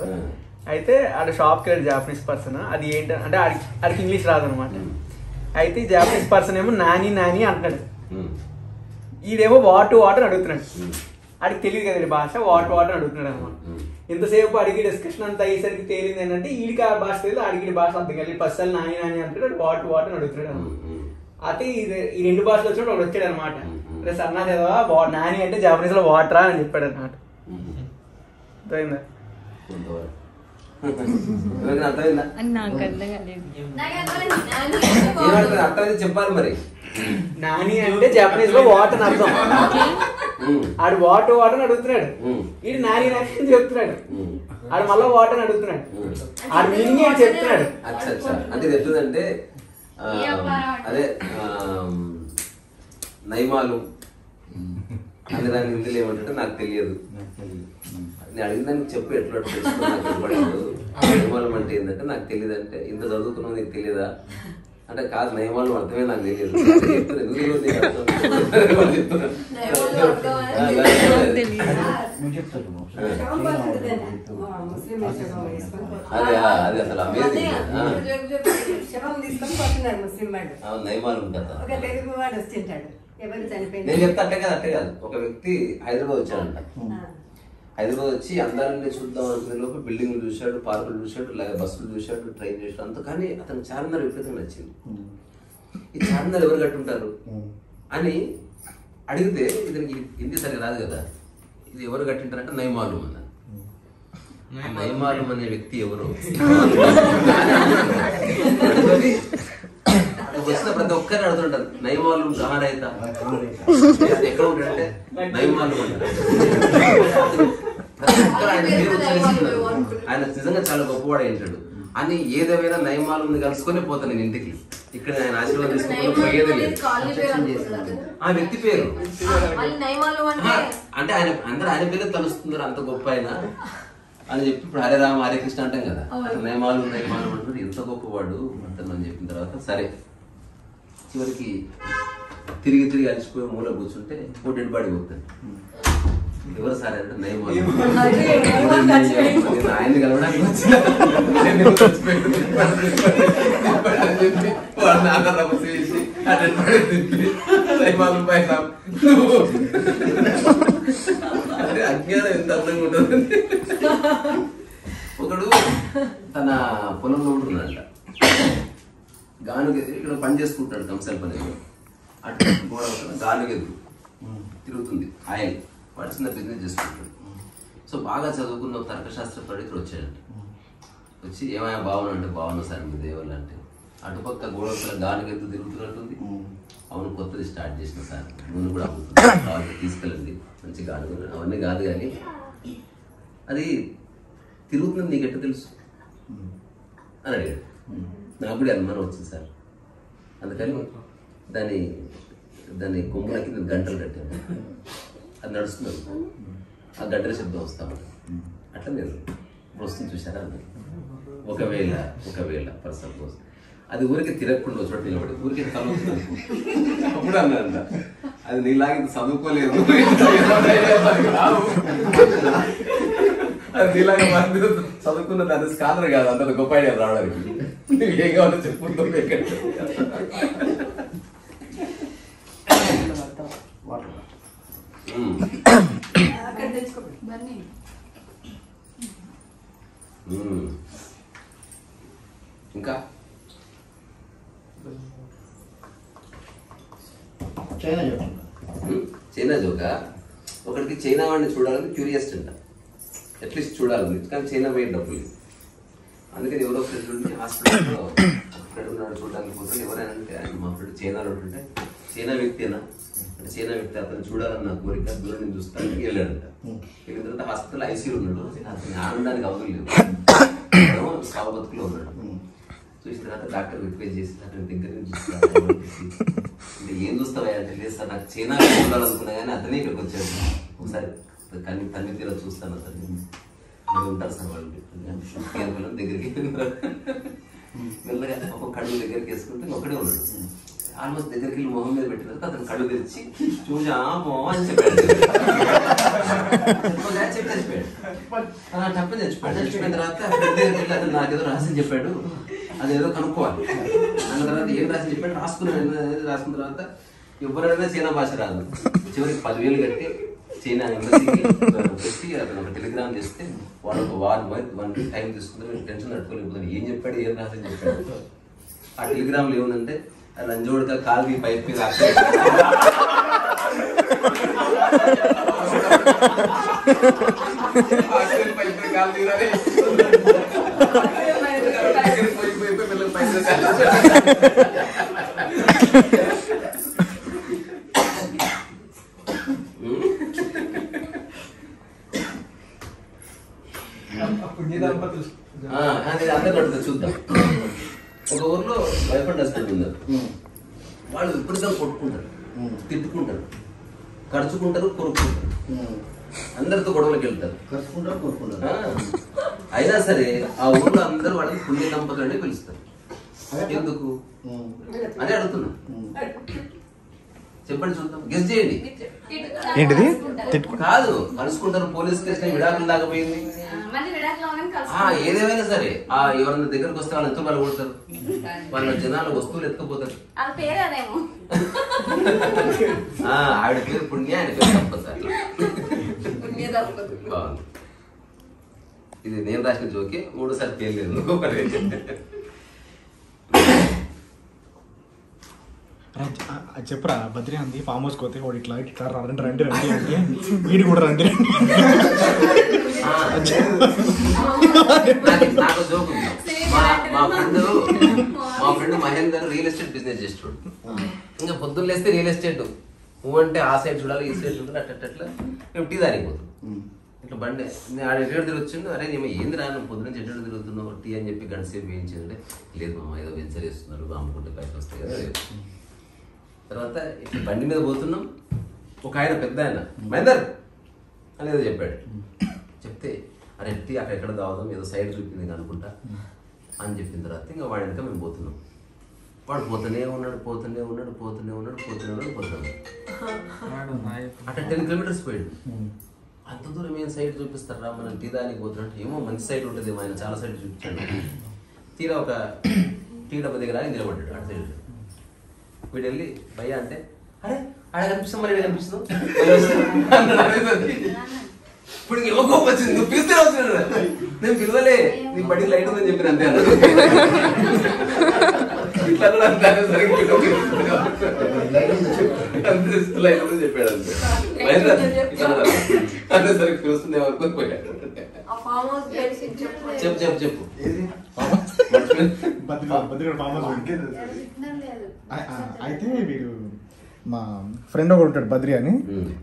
అయితే ఆడ షాప్కి వెళ్ళి జాపనీస్ పర్సన్ అది ఏంటంటే ఆడికి ఇంగ్లీష్ రాదనమాట. అయితే జాపనీస్ పర్సన్ ఏమో నాని నాని అంటాడు, ఈడేమో వాటర్ అడుగుతున్నాడు. ఆడికి తెలియదు కదా భాష, వాటర్ అడుగుతున్నాడు అనమాట. ఇంతసేపు అడిగి డిస్కషన్ అంతా అయ్యేసరికి తేలింది ఏంటంటే ఈడికి ఆ భాష తెలియదు, అడిగి భాష అర్థం కాదు. ఫస్ట్ నాని నాని అంటాడు, వాటర్ అడుగుతున్నాడు అనమాట. అయితే ఈ 2 భాషలు వచ్చినప్పుడు ఒకటి వచ్చాడు అనమాట. సన్నా చదవా నాని అంటే జాపనీస్ లో వాటరా అని చెప్పాడు అనమాట. అర్థమైందా? ఎవరికైనా అర్థమైందా? నాకు అర్థం కాలేదు. ఏమంటారు అర్థమైంది చెప్పాలి మరి. నాని అంటే జపనీస్ లో వాట్ అని అర్థం. ఆడు వాట్ వాట్ అని అడుగుతున్నాడు, ఈడు నాని నాని అని చెప్తున్నాడు, ఆడు మళ్ళీ వాట్ అని అడుగుతున్నాడు, ఆడు మీనింగ్ ఏంటి చెప్తున్నాడు. అచ్చా అంటే ఇది ఎట్లుందంటే అదే నయమాలు అంటే దాని హిందీలో ఏమంటే నాకు తెలియదు, నేను అడిగిందానికి చెప్పు ఎట్లా తెలుసుకుని నాకు చెప్పలేదు. నయమాలం అంటే ఏంటంటే నాకు తెలియదు అంటే ఇంత చదువుకున్నావు నీకు తెలియదా అంటే కాదు నయమాలం అర్థమే నాకు తెలియదు. అదే అదే అసలు అమేజింగ్. నయమాలం కదా నేను చెప్తా అట్టే కాదు. ఒక వ్యక్తి హైదరాబాద్ వచ్చాడంట. హైదరాబాద్ వచ్చి అందాలని చూద్దాం అనుకునే లోపు బిల్డింగ్లు చూశాడు, పార్కులు చూశాడు, బస్సులు చూశాడు, ట్రైన్ చూశాడు అంత. కానీ అతను చార్మినార్ విపరీతంగా నచ్చింది. ఈ చార్మినార్ ఎవరు కట్టుంటారు అని అడిగితే ఇతనికి హిందీ సరిగా రాదు కదా, ఇది ఎవరు కట్టింటారంటే నయమాలం అన్నారు. నయమాలం అనే వ్యక్తి ఎవరు వచ్చిన ప్రతి ఒక్కరిని అడుగుతుంటారు నయమాలం కహాన్ అయితే ఎక్కడ ఉంటాడంటే నయమాలం అంటారు. ప్రతి ఒక్కరు ఆయన పేరు ఉచ్చరిస్తున్నారు. ఆయన నిజంగా చాలా గొప్పవాడు ఏంటాడు అని ఏదేమైనా నయమాలను కలుసుకొని పోతాను నేను ఇంటికి. ఇక్కడ ఆయన ఆశీర్వాదం తీసుకుంటూ పోయేదే లేదు. ఆ వ్యక్తి పేరు అంటే ఆయన అందరూ ఆయన పేరు కలుస్తున్నారు, అంత గొప్ప ఆయన అని చెప్పి ఇప్పుడు హరే రామ హరే కృష్ణ అంటాం కదా, నయమాలు అంటున్నాడు. ఎంత గొప్పవాడు అంటాను అని చెప్పిన తర్వాత సరే చివరికి తిరిగి అలసిపోయి మూల కూర్చుంటే ఓ డెడ్ బాడీ పోతుంది. ఎవరు సార్ అంటే నయమాలు. ఆయన కలవడానికి అంటే అజ్ఞానం ఎంత అందంగా ఉంటుంది. ఒకడు తన పొలంలో ఉంటున్నాడంట, గానుగెద్దు ఇక్కడ పని చేసుకుంటాడు కంసల పని. అటు గోడ గానుగెద్దు తిరుగుతుంది, ఆయిల్ వాడు చిన్న బిజినెస్ చేసుకుంటాడు. సో బాగా చదువుకున్న తర్కశాస్త్ర పండితుడు వచ్చాడంట. వచ్చి ఏమైనా బాగున్నా అంటే బాగున్నా సార్ మీ దేవుళ్ళు అంటే. అటుపక్క గోడవతల గానుగెద్దు తిరుగుతున్నట్టుంది. అవును కొత్తది స్టార్ట్ చేసిన సార్, నూనె కూడా అమ్ముతుంది, కాబట్టి తీసుకెళ్ళండి మంచి గానుగ. అవన్నీ కాదు కానీ అది తిరుగుతుంది నీకు ఎట్లా తెలుసు అని అడిగాడు. నాకు కూడా అనుమానం వచ్చింది సార్, అందుకని దాని కొమ్ములకి నేను గంటలు కట్టాను, అది నడుస్తున్నాను, ఆ గంటల శబ్దం వస్తాను అట్లా నేను ఇప్పుడు వస్తుంది చూసారా అన్నది. ఒకవేళ ఫర్ సపోజ్ అది ఊరికి తిరగకుండా చోట నిలబడి ఊరికి చదువుతుంది అప్పుడు అన్నాడంట అది నీలాగా చదువుకోలేదు, అది నీలాగా చదువుకున్న దాని స్కాలర్ కాదు, అంత గొప్ప ఐడియా రావడానికి. ఏం కావాలో చెప్పుకుంటూ ఇంకా చైనా జోకా. ఒకటికి చైనా వాడిని చూడాలని క్యూరియస్ అంట, అట్లీస్ట్ చూడాలని. కానీ చైనా పోయే డబ్బులు, అందుకని ఎవరో ఫ్రెండ్ ఉంటే హాస్పిటల్లో ఫ్రెండ్ ఉన్నాడు చూడడానికి పోతాడు. ఎవరైనా అంటే ఆయన మా ఫ్రెండ్ చైనాలో ఉంటుంటే చైనా వ్యక్తినా అంటే చైనా వ్యక్తి అతను చూడాలని నా కోరిక, దూరం నేను చూస్తాను వెళ్ళాడంట. వెళ్ళిన తర్వాత హాస్పిటల్ ఐసీయూ ఉన్నాడు, అతను ఆనందానికి అవసరం లేదు, సాగు బతుకులో ఉన్నాడు. చూసిన తర్వాత డాక్టర్ రిక్వెస్ట్ చేసి అతని దగ్గర నుంచి చూస్తాను అంటే ఏం చూస్తావా అంటే లేదు సార్ నాకు చైనా చూడాలనుకున్నా కానీ అతనే ఇక్కడికి వచ్చాడు, ఒకసారి తన్ని తీరా చూస్తాను అతన్ని ఉంటారు సార్ వాళ్ళు దగ్గరికి. మెల్లగా ఒక కడుగు దగ్గరికి వేసుకుంటే ఒకడే ఉన్నాడు. ఆల్మోస్ట్ దగ్గరికి వెళ్ళి మొహం మీద పెట్టిన తర్వాత అతను కడుగు తెరిచి చూసి అని చెప్పాడు. చెప్పని చచ్చిపోయిన తర్వాత దగ్గరికి వెళ్ళి అతను నాకేదో రహస్యం చెప్పాడు, అదేదో కనుక్కోవాలి. దాని తర్వాత ఏం రాసి చెప్పాడు రాసుకున్నాడు. రాసుకున్న తర్వాత ఎవరైనా చైనా భాష రాదు. చివరికి 10,000 కట్టి చైనా ఎంబసీకి పెట్టి అతను ఒక టెలిగ్రామ్ చేస్తే వాళ్ళు ఒక 1 వీక్ టైం తీసుకుంటారు. టెన్షన్ తట్టుకోలేకపోతాను ఏం చెప్పాడు ఏం రాసని చెప్పాడు. ఆ టెలిగ్రామ్లో ఏముందంటే లంజోడుగా కాలు పైప్ మీద అందరూ చూద్దాం. ఒక ఊర్లో వైఫ్ అండ్ హస్బెండ్ ఉన్నారు. వాళ్ళు విపరీతంగా కొట్టుకుంటారు, తిట్టుకుంటారు, ఖర్చుకుంటారు, కొరుక్కుంటారు, అందరితో గొడవలకు వెళ్తారు, కలుసుకుంటారు కోరుకుంటారు. అయినా సరే ఆ ఊర్లో అందరూ వాళ్ళని పుణ్య దంపతులు అంటే పిలుస్తారు. ఎందుకు అని అడుగుతున్నా, చెప్పండి చూద్దాం, గెస్ చేయండి. ఏంటిది? కాదు, కలుసుకుంటారు, పోలీస్ కేసు విడాకులు దాకపోయింది. ఏదేమైనా సరే ఎవరన్నా దగ్గరకు వస్తే వాళ్ళు ఎంతో వాళ్ళు కొడతారు, వాళ్ళ జనాలు వస్తువులు ఎత్తుకుపోతారు. ఆవిడ పేరు పుణ్య, ఆయన పేరు దంపతి. బాగుంది. ఇది నేను రాసిన జోకే, 3 సార్లు పేర్లేదు. చెప్పరా బద్రీ అంది ఫామ్ హౌస్ పోతే వాడు ఇట్లా ఇట్లా రండి రండి రండి అంటే వీడు కూడా రండి రండి. నాకు జోక్ ఉంది. మా friend Mahender real estate business చేస్తాడు. ఇంకా పొద్దున్న లేస్తే రియల్ ఎస్టేట్ అంటే ఆ సైడ్ చూడాలి, ఈ సైడ్ చూడాలి, అట్లా మేము టీ దానికి పోతాం. ఇట్లా బండి ఆడ ఎటు తిరుగుతుండు, అరే నేను ఏంది రాను పొద్దున్న ఎటు తిరుగుతున్నావు టీ అని చెప్పి గంట సేపు వేయించిందంటే, లేదు మామ ఏదో వెంచర్ వేస్తున్నారు, అమ్ముకుంటే పైకి వస్తాయి కదా. తర్వాత ఇట్లా బండి మీద పోతున్నాం, ఒక ఆయన పెద్ద ఆయన మహేందర్ అని ఏదో చెప్పాడు. చెప్తే అరే టీ అక్కడ ఎక్కడ తాగుదాం, ఏదో సైడ్ చూపింది అనుకుంటా అని చెప్పిన తర్వాత ఇంకా వాడి వెనక మేము పోతున్నాం. వాడు పోతూనే ఉన్నాడు అట్లా 10 కిలోమీటర్స్ పోయాడు. అంత దూరం ఏం సైడ్ చూపిస్తారా, మనం టీ దానికి పోతున్నట్టు, ఏమో మంచి సైడ్ ఉంటుంది, ఆయన చాలా సైడ్ చూపించాడు. తీరా ఒక టీ డబ్బా దగ్గర నిలబడ్డాడు అటు సైడ్. వీడు వెళ్ళి భయ్యా అంటే, అరే ఆడ కనిపిస్తాం, మరి కనిపిస్తున్నావు. ఇప్పుడు ఏమో కోపం వచ్చింది, నువ్వు పిలిస్తే వస్తున్నాడు. నేను పిలవలే, నీ బడి లైట్ ఉందని చెప్పిన అంతే అన్నాడు. ఇట్లా లైట్ ఉందని చెప్పాడు అంతే. అదే సరే పిలుస్తుంది అనుకుని పోయాడు. చెప్పు అయితే వీడు మా ఫ్రెండ్ ఒకటి ఉంటాడు బద్రి అని,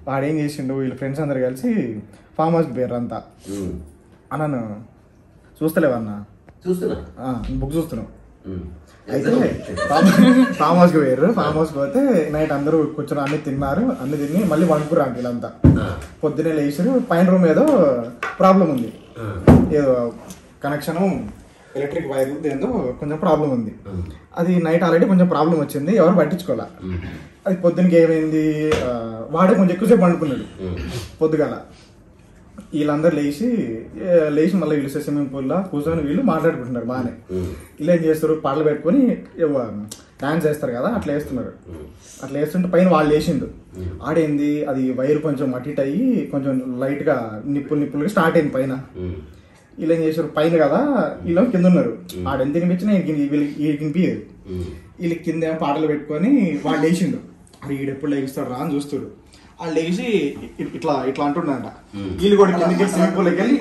వాడు ఏం చేసిండు, వీళ్ళ ఫ్రెండ్స్ అందరు కలిసి ఫామ్ హౌస్ పేరు అంతా అన్నాను. చూస్తలేవన్నా? చూస్తున్నా, బుక్ చూస్తున్నావు. అయితే ఫామ్ హౌస్కి పోయారు. ఫామ్ హౌస్కి పోతే నైట్ అందరూ కూర్చొని అన్ని తిన్నారు, అన్ని తిని మళ్ళీ వండుకురు అంటే వీళ్ళంతా. పొద్దునే లేచారు, పైన రూమ్ ఏదో ప్రాబ్లం ఉంది, ఏదో కనెక్షను ఎలక్ట్రిక్ వైర్ ఏందో కొంచెం ప్రాబ్లం ఉంది. అది నైట్ ఆల్రెడీ కొంచెం ప్రాబ్లం వచ్చింది, ఎవరు పట్టించుకోవాలా. అది పొద్దునకి ఏమైంది, వాడే కొంచెం ఎక్కువసేపు వండుకున్నాడు పొద్దుగాల. వీళ్ళందరూ లేచి మళ్ళీ వీళ్ళు స్విమ్మింగ్ పూల్లో కూర్చొని వీళ్ళు మాట్లాడుకుంటున్నారు బాగానే. వీళ్ళు ఏం చేస్తారు, పాటలు పెట్టుకొని డాన్స్ వేస్తారు కదా, అట్లా వేస్తున్నారు. అట్లా వేస్తుంటే పైన వాళ్ళు వేసిండు. ఆడేంది, అది వైర్ కొంచెం అటు అయ్యి కొంచెం లైట్గా నిప్పులుగా స్టార్ట్ అయింది పైన. వీళ్ళు ఏం చేశారు, పైన కదా వీళ్ళు కింద ఉన్నారు. ఆడెంత తినిపించినా వీళ్ళకి వినిపించదు. వీళ్ళకి కింద ఏమో పాటలు పెట్టుకొని వాళ్ళు వేసిండు. ఈడెప్పుడు లేగిస్తాడు రా అని చూస్తాడు. వాళ్ళు లేచి ఇట్లా ఇట్లా అంటున్నాడంట. వీళ్ళు కూడా కిందకి స్విమ్మింగ్ పూల్కి వెళ్ళి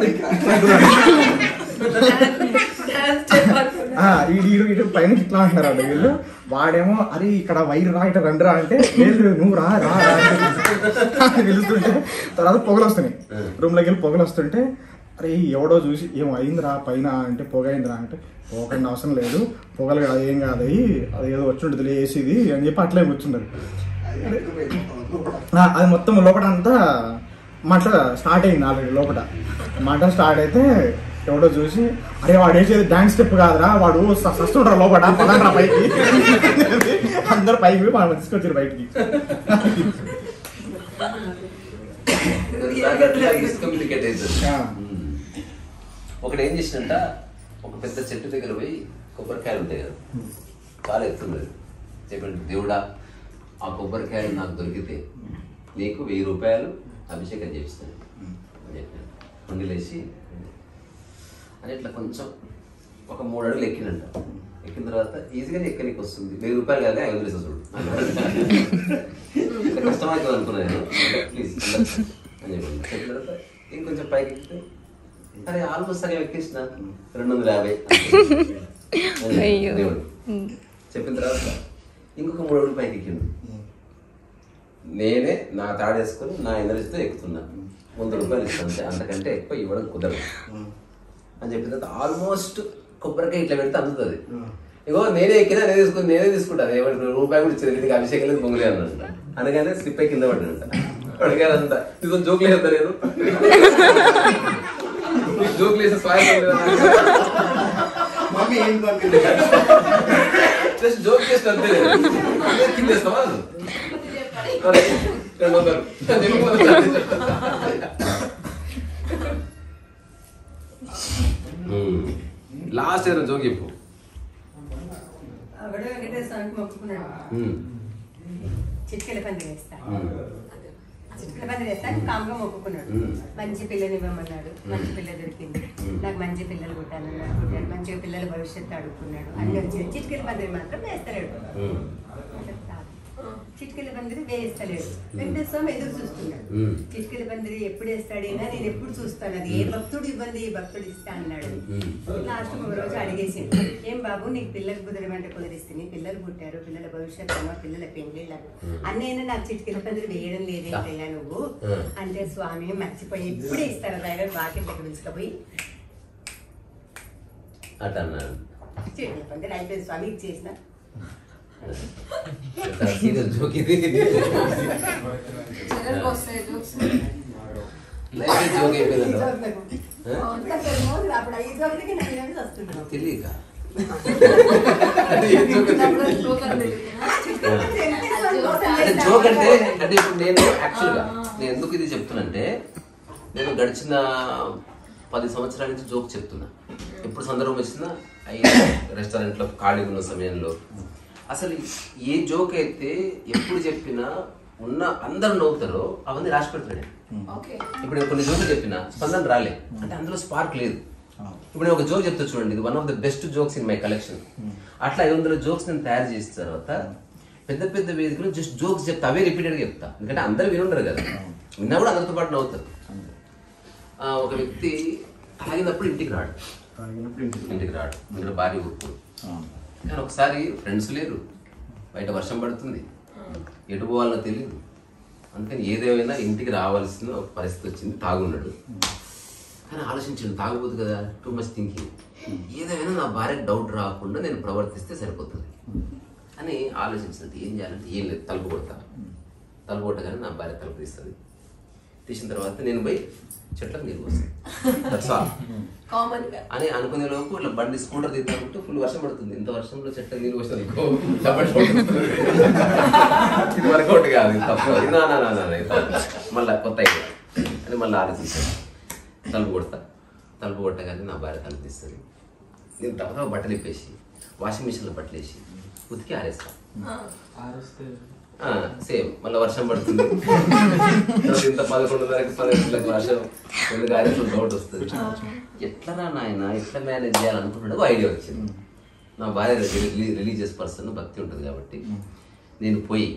ఇటు పైన ఇట్లా అంటున్నారు అంట వీళ్ళు. వాడేమో అరే ఇక్కడ వైర్ రా, ఇట్లా రండి రా అంటే, లేదు నువ్వు రా రా వెళ్తుంటే తర్వాత పొగలు వస్తున్నాయి. రూమ్లోకి వెళ్ళి పొగలు వస్తుంటే, అరే ఎవడో చూసి ఏమో అయిందిరా పైన అంటే, పొగ అయిందిరా అంటే, పోకండి అవసరం లేదు, పొగలు కాదు ఏం కాదు, అది ఏదో వచ్చి ఉంటుంది వేసేది అని చెప్పి అట్లే కూర్చున్నారు. అది మొత్తం లోపల అంతా మంట స్టార్ట్ అయింది. ఆల్రెడీ లోపల మంట స్టార్ట్ అయితే ఎవడో చూసి, అరే వాడు వేసేది డాన్స్ స్టెప్ కాదురా, వాడు సస్తుంటారు లోపల, పదండ్రా పైకి. అందరు పైకి మనం తీసుకొచ్చారు బయటికి. ఒకటి ఏం చేసినంట, ఒక పెద్ద చెట్టు దగ్గర పోయి కొబ్బరికాయలు ఉంటాయి కదా, చాలా ఎత్తున్నది. చెప్పండి, దేవుడా ఆ కొబ్బరికాయలు నాకు దొరికితే నీకు 1000 రూపాయలు అభిషేకం చేపిస్తాను అని చెప్పాను. ముందులేసి అని ఇట్లా కొంచెం ఒక 3 అడుగులు ఎక్కినంట. ఎక్కిన తర్వాత ఈజీగానే ఎక్కనికి వస్తుంది. 1000 రూపాయలు కాదే 500 చూడు, కష్టమైతే అనుకున్నాను. ప్లీజ్ అని చెప్పి చెప్పిన తర్వాత ఇంకొంచెం పైకి ఎక్కితే అరే ఆల్మోస్ట్ సగం ఎక్కేసిన 250 దేవుడు చెప్పిన తర్వాత ఇంకొక 3 అడుగులు పైకి ఎక్కిండు. నేనే నా తాడేసుకొని నా ఎనర్జీతో ఎక్కుతున్నా, 100 రూపాయలు ఇస్తాను, అంతకంటే ఎక్కువ ఇవ్వడం కుదరదు అని చెప్పిన తర్వాత ఆల్మోస్ట్ కొబ్బరికాయ ఇట్లా పెడితే అందుతుంది. ఇగో నేనే ఎక్కినా నేనే తీసుకుంటాను, ఎవరికి రూపాయి కూడా ఇచ్చేది, నీకు అభిషేకం లేదు పొంగలే అన్నంట. అనగానే స్లిప్ అయి కింద పడ్డానంట. అడిగానంతా నీకు జోకులు వేద్దా లేదు, జోకులు వేసే స్వాగతం జస్ట్ జోక్ చేస్తే అంతే కింద వేస్తావా లాస్ట్ ఏదో జోక్ చెప్పు. వెంకటేశ్వరానికి మొక్కుకున్నాడు, చిట్కెల పందిరి వేస్తా, చిట్కెల పందిరి వేస్తా కామ్గా మొక్కుకున్నాడు. మంచి పిల్లని ఇవ్వమన్నాడు, మంచి పిల్ల దొరికింది, నాకు మంచి పిల్లలు పుట్టానన్నాడు, మంచిగా పిల్లల భవిష్యత్తు అడుక్కున్నాడు, అన్ని వచ్చింది. చిట్కెల పందిరి మాత్రం వేస్తలేడు, చిట్కెల పందిరి వేస్తలేడు. వెంకటేశ్వర స్వామి ఎదురు చూస్తున్నాడు, చిట్కెల పందిరి ఎప్పుడు వేస్తాడైనా నేను ఎప్పుడు చూస్తాను, అది ఏ భక్తుడు ఇవ్వండి ఈ భక్తుడు ఇస్తా అన్నాడు. లాస్ట్ ఒక రోజు అడిగేసింది, ఏం బాబు నీకు పిల్లలు కుదరమంటే కుదిరిస్తుంది, పిల్లలు పుట్టారు, పిల్లల భవిష్యత్తు అమ్మ, పిల్లల పెళ్లి అన్నైనా నాకు చిట్కెల పందిరి వేయడం లేదేంటయ్యా నువ్వు అంటే, స్వామి మర్చిపోయి ఇప్పుడే ఇస్తాను డ్రైవర్ బాకెట్ దగ్గర పిలుచుకపోయి చిట్కెల పందిరి అయిపోయింది స్వామి ఇచ్చేసిన. తెలియక జోక్ అంటే ఇప్పుడు నేను యాక్చువల్గా నేను ఎందుకు ఇది చెప్తున్నంటే, నేను గడిచిన 10 సంవత్సరాల నుంచి జోక్ చెప్తున్నా. ఎప్పుడు సందర్భం వచ్చినా రెస్టారెంట్లో ఖాళీగా ఉన్న సమయంలో అసలు ఏ జోక్ అయితే ఎప్పుడు చెప్పినా ఉన్న అందరూ నవ్వుతారో అవన్నీ రాసి పెడతాడు. ఇప్పుడు నేను కొన్ని జోకులు చెప్పినా స్పందన రాలే అంటే అందులో స్పార్క్ లేదు. ఇప్పుడు నేను ఒక జోక్ చెప్తా చూడండి, ఇది one of the best jokes in my collection. అట్లా 500 జోక్స్ నేను తయారు చేసిన తర్వాత పెద్ద పెద్ద వేదికలు జస్ట్ జోక్స్ చెప్తా, అవే రిపీటెడ్గా చెప్తా. ఎందుకంటే అందరూ వినుండరు కదా, విన్నా కూడా అందరితో పాటు నవ్వుతారు. ఒక వ్యక్తి తాగినప్పుడు ఇంటికి రాడు, ఇక్కడ భార్య ఊరుకోడు. కానీ ఒకసారి ఫ్రెండ్స్ లేరు, బయట వర్షం పడుతుంది, ఎటు పోవాలో తెలియదు, అందుకని ఏదేమైనా ఇంటికి రావాల్సిన ఒక పరిస్థితి వచ్చింది. తాగున్నాడు కానీ ఆలోచించాడు, తాగబోదు కదా, టూ మచ్ థింకింగ్, ఏదేమైనా నా భార్యకు డౌట్ రాకుండా నేను ప్రవర్తిస్తే సరిపోతుంది అని ఆలోచించినట్టు ఏం చేయాలంటే ఏం లేదు, తలుపు కొట్టగానే నా భార్య తలుపు తీస్తుంది. తీసిన తర్వాత నేను పోయి చెట్లకు నీళ్ళు వస్తాను అని అనుకునే లోపు ఇట్లా బండి స్కూటర్ తీద్దామంటే ఫుల్ వర్షం పడుతుంది. ఇంత వర్షంలో చెట్లకు నీళ్ళు వస్తుంది ఇది వర్కౌట్ కాదు, తప్పు, మళ్ళీ కొత్త అని మళ్ళీ ఆలోచించాను. తలుపు కొట్టగానే నా భార్య తలుపు తీస్తుంది. నేను తప్ప బట్టలు ఇప్పేసి వాషింగ్ మిషన్లో బట్టలు వేసి ఉతికి ఆరేస్తాను. సేమ్ మళ్ళీ వర్షం పడుతుంది, ఇంత 11:30 వర్షం ఎందుకు ఆరేసిన డౌట్ వస్తుంది. ఎట్లా నాయన ఎట్లా మేనేజ్ చేయాలనుకుంటున్నాడు ఐడియా వచ్చింది. నా భార్య రిలీజియస్ పర్సన్, భక్తి ఉంటుంది కాబట్టి నేను పోయి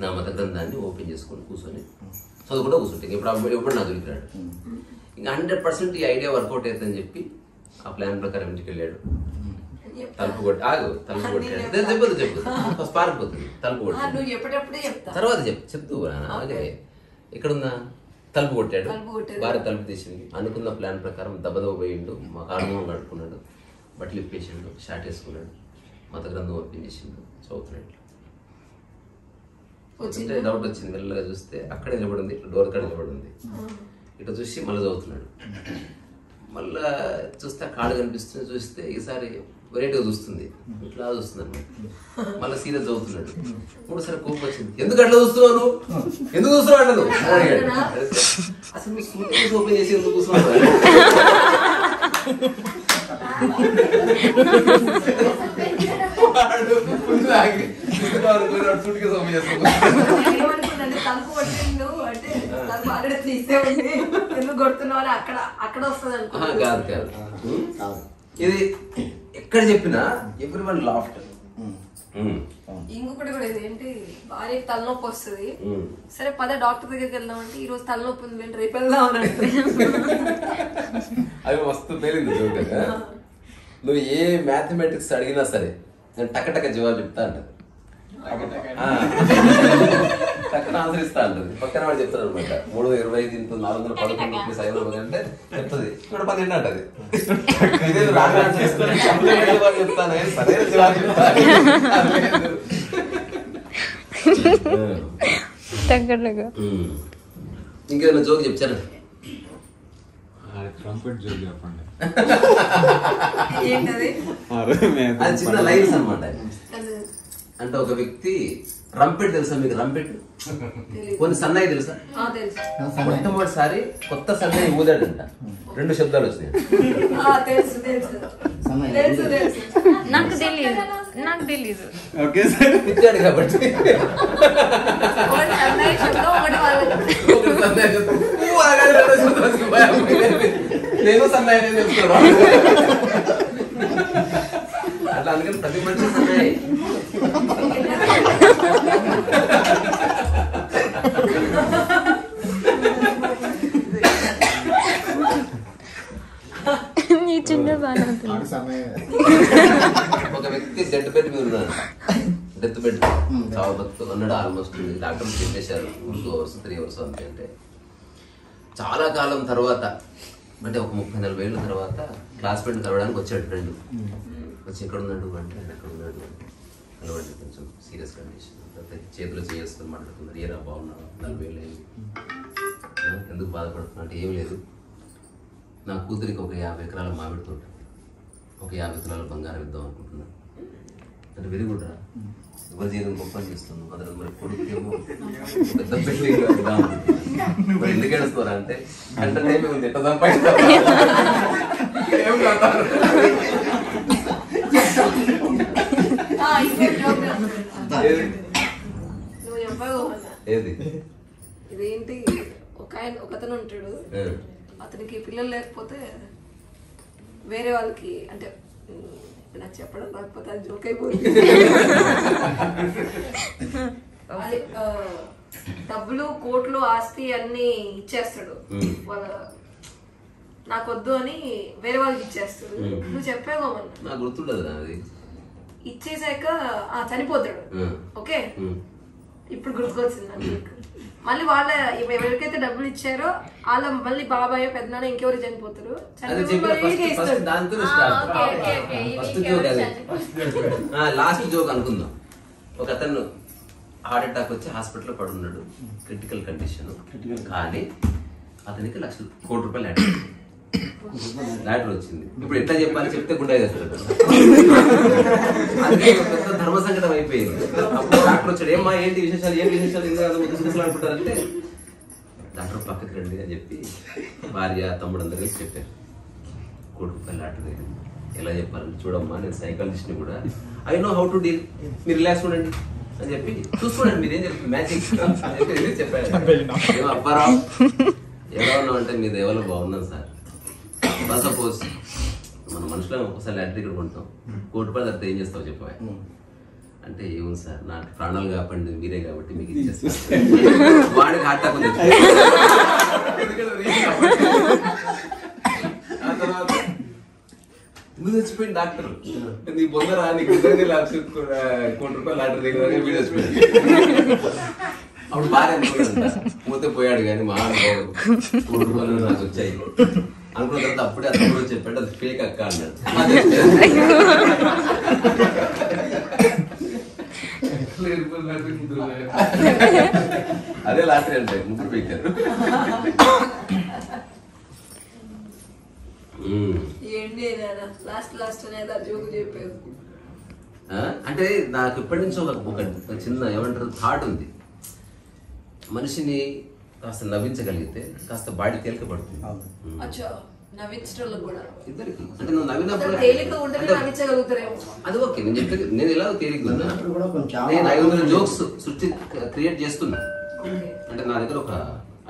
నా మత గ్రంథాన్ని ఓపెన్ చేసుకొని కూర్చొని చదువుకుంటూ కూర్చుంటాను. ఇప్పుడు నా దొరికిరాడు, ఇంకా 100% ఈ ఐడియా వర్కౌట్ అవుతుందని చెప్పి ఆ ప్లాన్ ప్రకారం ఇంటికి వెళ్ళాడు. తలుపు కొట్టాడు, చెప్పదు స్పార్క్ పోతుంది. తలుపు కొట్టాడు తర్వాత చెప్తూ అలాగే ఎక్కడుందా తలుపు కొట్టాడు, భార్య తలుపు తీసింది. అనుకున్న ప్లాన్ ప్రకారం దెబ్బదెబ్బ పోయిండు, మా కారణం కడుక్కున్నాడు, బట్టలు ఇప్పేసిండు, షార్ట్ వేసుకున్నాడు, మత గ్రంథం ఓపెన్ చేసిండు, చదువుతున్నాడు. అంటే డౌట్ వచ్చింది, మెల్లగా చూస్తే అక్కడే నిలబడింది, ఇట్లా డోర్ కాడ నిలబడింది. ఇట్లా చూసి మళ్ళీ చదువుతున్నాడు. మళ్ళా చూస్తే కాళ్ళు కనిపిస్తుంది, చూస్తే ఈసారి వెరైటీగా చూస్తుంది, ఇట్లా చూస్తుంది అనమాట. మళ్ళీ సీరియస్ చదువుతున్నాడు. 3సారి కోపం వచ్చింది, ఎందుకు అట్లా చూస్తున్నావు, ఎందుకు చూస్తున్నావు అట్లా అసలు మీకు సూట్ ఓపెన్ చేసి ఎందుకు చూస్తున్నావు. కాదు ఇది ఎక్కడ చెప్పినా ఎవ్రీ వన్ లాఫ్టర్. ఇంకొకటి కూడా ఏంటి భార్యకి తలనొప్పి వస్తుంది, సరే పద డాక్టర్ దగ్గరికి వెళ్దాం అంటే ఈ రోజు తలనొప్పి ఉంది రేపు వెళ్దాం అని అవి మస్తు పేలింది జోక్. నువ్వు ఏ మ్యాథమెటిక్స్ అడిగినా సరే నేను టకటక జవాబు చెప్తా అంటది, టక్కన ఆన్సర్ ఇస్తా అంటది. పక్కన వాడు చెప్తాడు అనమాట 320 ఇంటూ 411 ప్లస్ 500 అంటే చెప్తుంది, ఇక్కడ 12 అంటది. ఇదే రాంగ్ ఆన్సర్ ఇస్తాను చెప్తాను, సరైన జవాబు చెప్తాను. ఇంకేదైనా జోక్ చెప్తాను. అది చిన్న లైన్స్ అనమాట. అంటే ఒక వ్యక్తి రంపెట్ తెలుసా మీకు? రంపెట్ కొన్ని సన్నాయి తెలుసా? మొట్టమొదటిసారి కొత్త సన్నాయి ఊదాడంట, 2 శబ్దాలు వచ్చినాయి. నాకు తెలీదు ఇచ్చాడు కాబట్టి నేను సన్నాయి చెప్తున్నా. అట్లా అందుకని ప్రతి మనిషి సన్నాయి. ఒక వ్యక్తి డెత్ బెడ్ మీద ఉన్నాడు, డెత్ బెడ్ చావు బతుకు ఉన్నాడు. ఆల్మోస్ట్ డాక్టర్లు చెప్పేశారు 2 hours 3 hours అంతే. అంటే చాలా కాలం తర్వాత, అంటే ఒక 30-40 ఏళ్ళ తర్వాత క్లాస్మేట్ కలవడానికి వచ్చాడు ఫ్రెండ్. వచ్చి ఎక్కడ ఉన్నాడు అంటే ఎక్కడ ఉన్నాడు కలవండి, కొంచెం సీరియస్ కండిషన్, చేతులు చేసుకొని మాట్లాడుతున్నారు. ఏరా బాగున్నాడు, 40 ఏళ్ళు అయింది, ఎందుకు బాధపడుతున్నా అంటే ఏం లేదు, నా కూతురికి ఒక 50 ఎకరాల మామిడి తోట, ఒక 50 తులాల బంగారం ఇద్దాం అనుకుంటున్నాను అంటే. వెరీ గుడ్ రా, ఎవరి జీవితం గొప్ప చేస్తున్నాను. అదే మరి కొడుకేమో పెద్ద బిల్డింగ్ మరి ఎందుకు ఏడుస్తారా అంటే గంట టైం ఉంది, ఎట్లా సంపాదిస్తా ఏది ఇదేంటి, ఒకతను ఉంటాడు, అతనికి పిల్లలు లేకపోతే వేరే వాళ్ళకి, అంటే నాకు చెప్పడం రాకపోతే అది జోక్ అయిపోయింది. డబ్బులు కోట్లు ఆస్తి అన్ని ఇచ్చేస్తాడు, వాళ్ళ నాకొద్దు అని వేరే వాళ్ళకి ఇచ్చేస్తాడు. నువ్వు చెప్పావు నాకు గుర్తుండదు అది. ఇచ్చేసాక చనిపోతాడు. ఓకే, ఇప్పుడు గుర్తుకొచ్చింది. మళ్ళీ వాళ్ళ ఎవరికైతే డబ్బులు ఇచ్చారో వాళ్ళ మళ్ళీ బాబాయ్ పెద్దనాన్న ఇంకెవరు చనిపోతారు. లాస్ట్ జోక్ అనుకుందాం. ఒక అతను హార్ట్ అటాక్ వచ్చి హాస్పిటల్లో పడున్నాడు, క్రిటికల్ కండిషన్. కానీ అతనికి ₹1,00,000 కోటి లాటరీ వచ్చింది. ఇప్పుడు ఎట్లా చెప్పాలి, చెప్తే గుండె చేస్తాడు. అది పెద్ద ధర్మ సంకటం అయిపోయింది. అప్పుడు డాక్టర్ వచ్చాడు, ఏమ్మా ఏంటి విశేషాలు ఇంకా అనుకుంటారంటే డాక్టర్ పక్కకి రండి అని చెప్పి భార్య తమ్ముడు అందరూ చెప్పారు. ₹1,00,000 లాటరీ ఎలా చెప్పాలని చూడమ్మా, నేను సైకాలజిస్ట్ని కూడా, I know how to deal, మీరు రిలాక్స్ ఉండండి అని చెప్పి చూసుకోండి మీరేం చెప్తుంది మ్యాజిక్ అని చెప్పి చెప్పారు. అబ్బారావు ఎలా ఉన్నావు అంటే మీ దేవాలో బాగున్నాను సార్. సపోజ్ మన మనుషులో ఒకసారి లాటరీ ఇక్కడ కొంటాం, ₹1,00,000 తర్వాత ఏం చేస్తావు చెప్పవా అంటే, ఏముంది సార్ నా ప్రాణాలు కాపాడి మీరే కాబట్టి మీకు ఇచ్చేస్తాను. వాడికి హార్ట్ అటాక్ ఉంది. ఆ తర్వాత నువ్వు చచ్చిపోయింది డాక్టర్, నీ బొందరా నీకు ₹1,00,000 లాటరీ దగ్గర వీడు చచ్చిపోయింది. అప్పుడు భార్య పోతే పోయాడు కానీ మా ₹1,00,000 నాకు వచ్చాయి అనుకున్న తర్వాత అప్పుడే అతను చెప్పాడు అది ఫేక్ అక్క అన్నాడు. అదే లాటరీ అంటే ముగ్గురు పెట్టారు. అంటే నాకు ఇప్పటి నుంచి ఒక చిన్న ఏమంటారు థాట్ ఉంది. మనిషిని కాస్త నవ్వించగలిగితే కాస్త బాడీ తేలిక పడుతుంది ఇద్దరికి. అంటే నువ్వు నవ్వినప్పుడు అది ఓకే, నేను చెప్పేది నేను ఎలా తేలిక ఉన్నా, నేను 500 జోక్స్ క్రియేట్ చేస్తున్నా. అంటే నా దగ్గర ఒక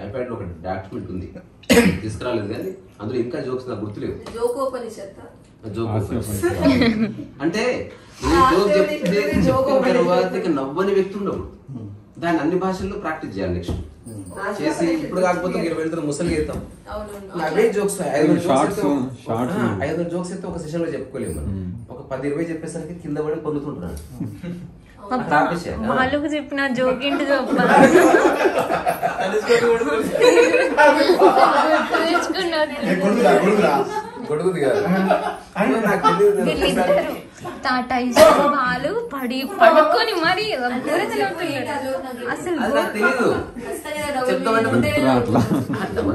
ఐప్యాడ్ లో ఒక డాక్యుమెంట్ ఉంది, తీసుకురాలేదు కానీ అందులో ఇంకా జోక్స్ నాకు గుర్తులేవు. జోక్ అంటే ఈ జోక్ చెప్తే చెప్పిన తర్వాత నవ్వని వ్యక్తి ఉండవు. దాన్ని అన్ని భాషల్లో ప్రాక్టీస్ చేయాలి. నెక్స్ట్ చేసి ఇప్పుడు కాకపోతే 20 వెళ్తున్న ముసలి అవుతాం. అవే జోక్స్ 500 జోక్స్ అయితే ఒక సెషన్ లో చెప్పుకోలేము. ఒక 10-20 చెప్పేసరికి కింద పడి పొందుతుంటున్నాను. వాళ్ళకు చెప్పిన జోక్ ఏంటి గొడుగుది కాదు. టాటా వాళ్ళు పడి పడుకొని మరి అసలు తెలీదు.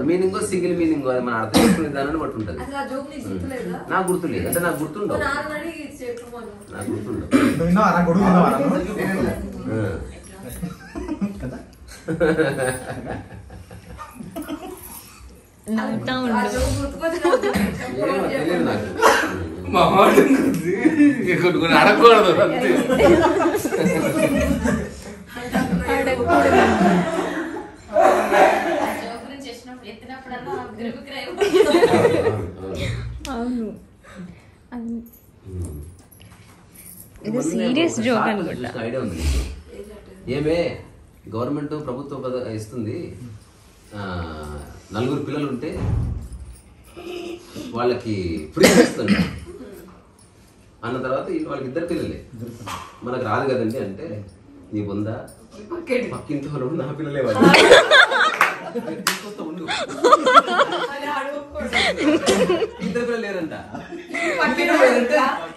మీనింగ్ సింగిల్ మీనింగ్ మనం అర్థం చేసుకునే దాన్ని బట్టి ఉంటుంది. నాకు గుర్తులేదు అంటే నాకు గుర్తుండవు. నాకు గుర్తుండవు. నవ్వుతా తెలియదు నాకు. కొన్ని అడగకూడదు అంతే. అవును ఇది సీరియస్ జోక్ అనుకుంటా. ఐడియా ఉంది ఏమే గవర్నమెంట్ ప్రభుత్వం ఇస్తుంది 4 పిల్లలు ఉంటే వాళ్ళకి ఫ్రీ ఇస్తుంది అన్న తర్వాత వాళ్ళకి 2 పిల్లలే మనకు రాదు కదండి అంటే నీ పొందా పక్కింటి వాళ్ళు నా పిల్లలే వాళ్ళు ఉండు 2 పిల్లలు లేరంట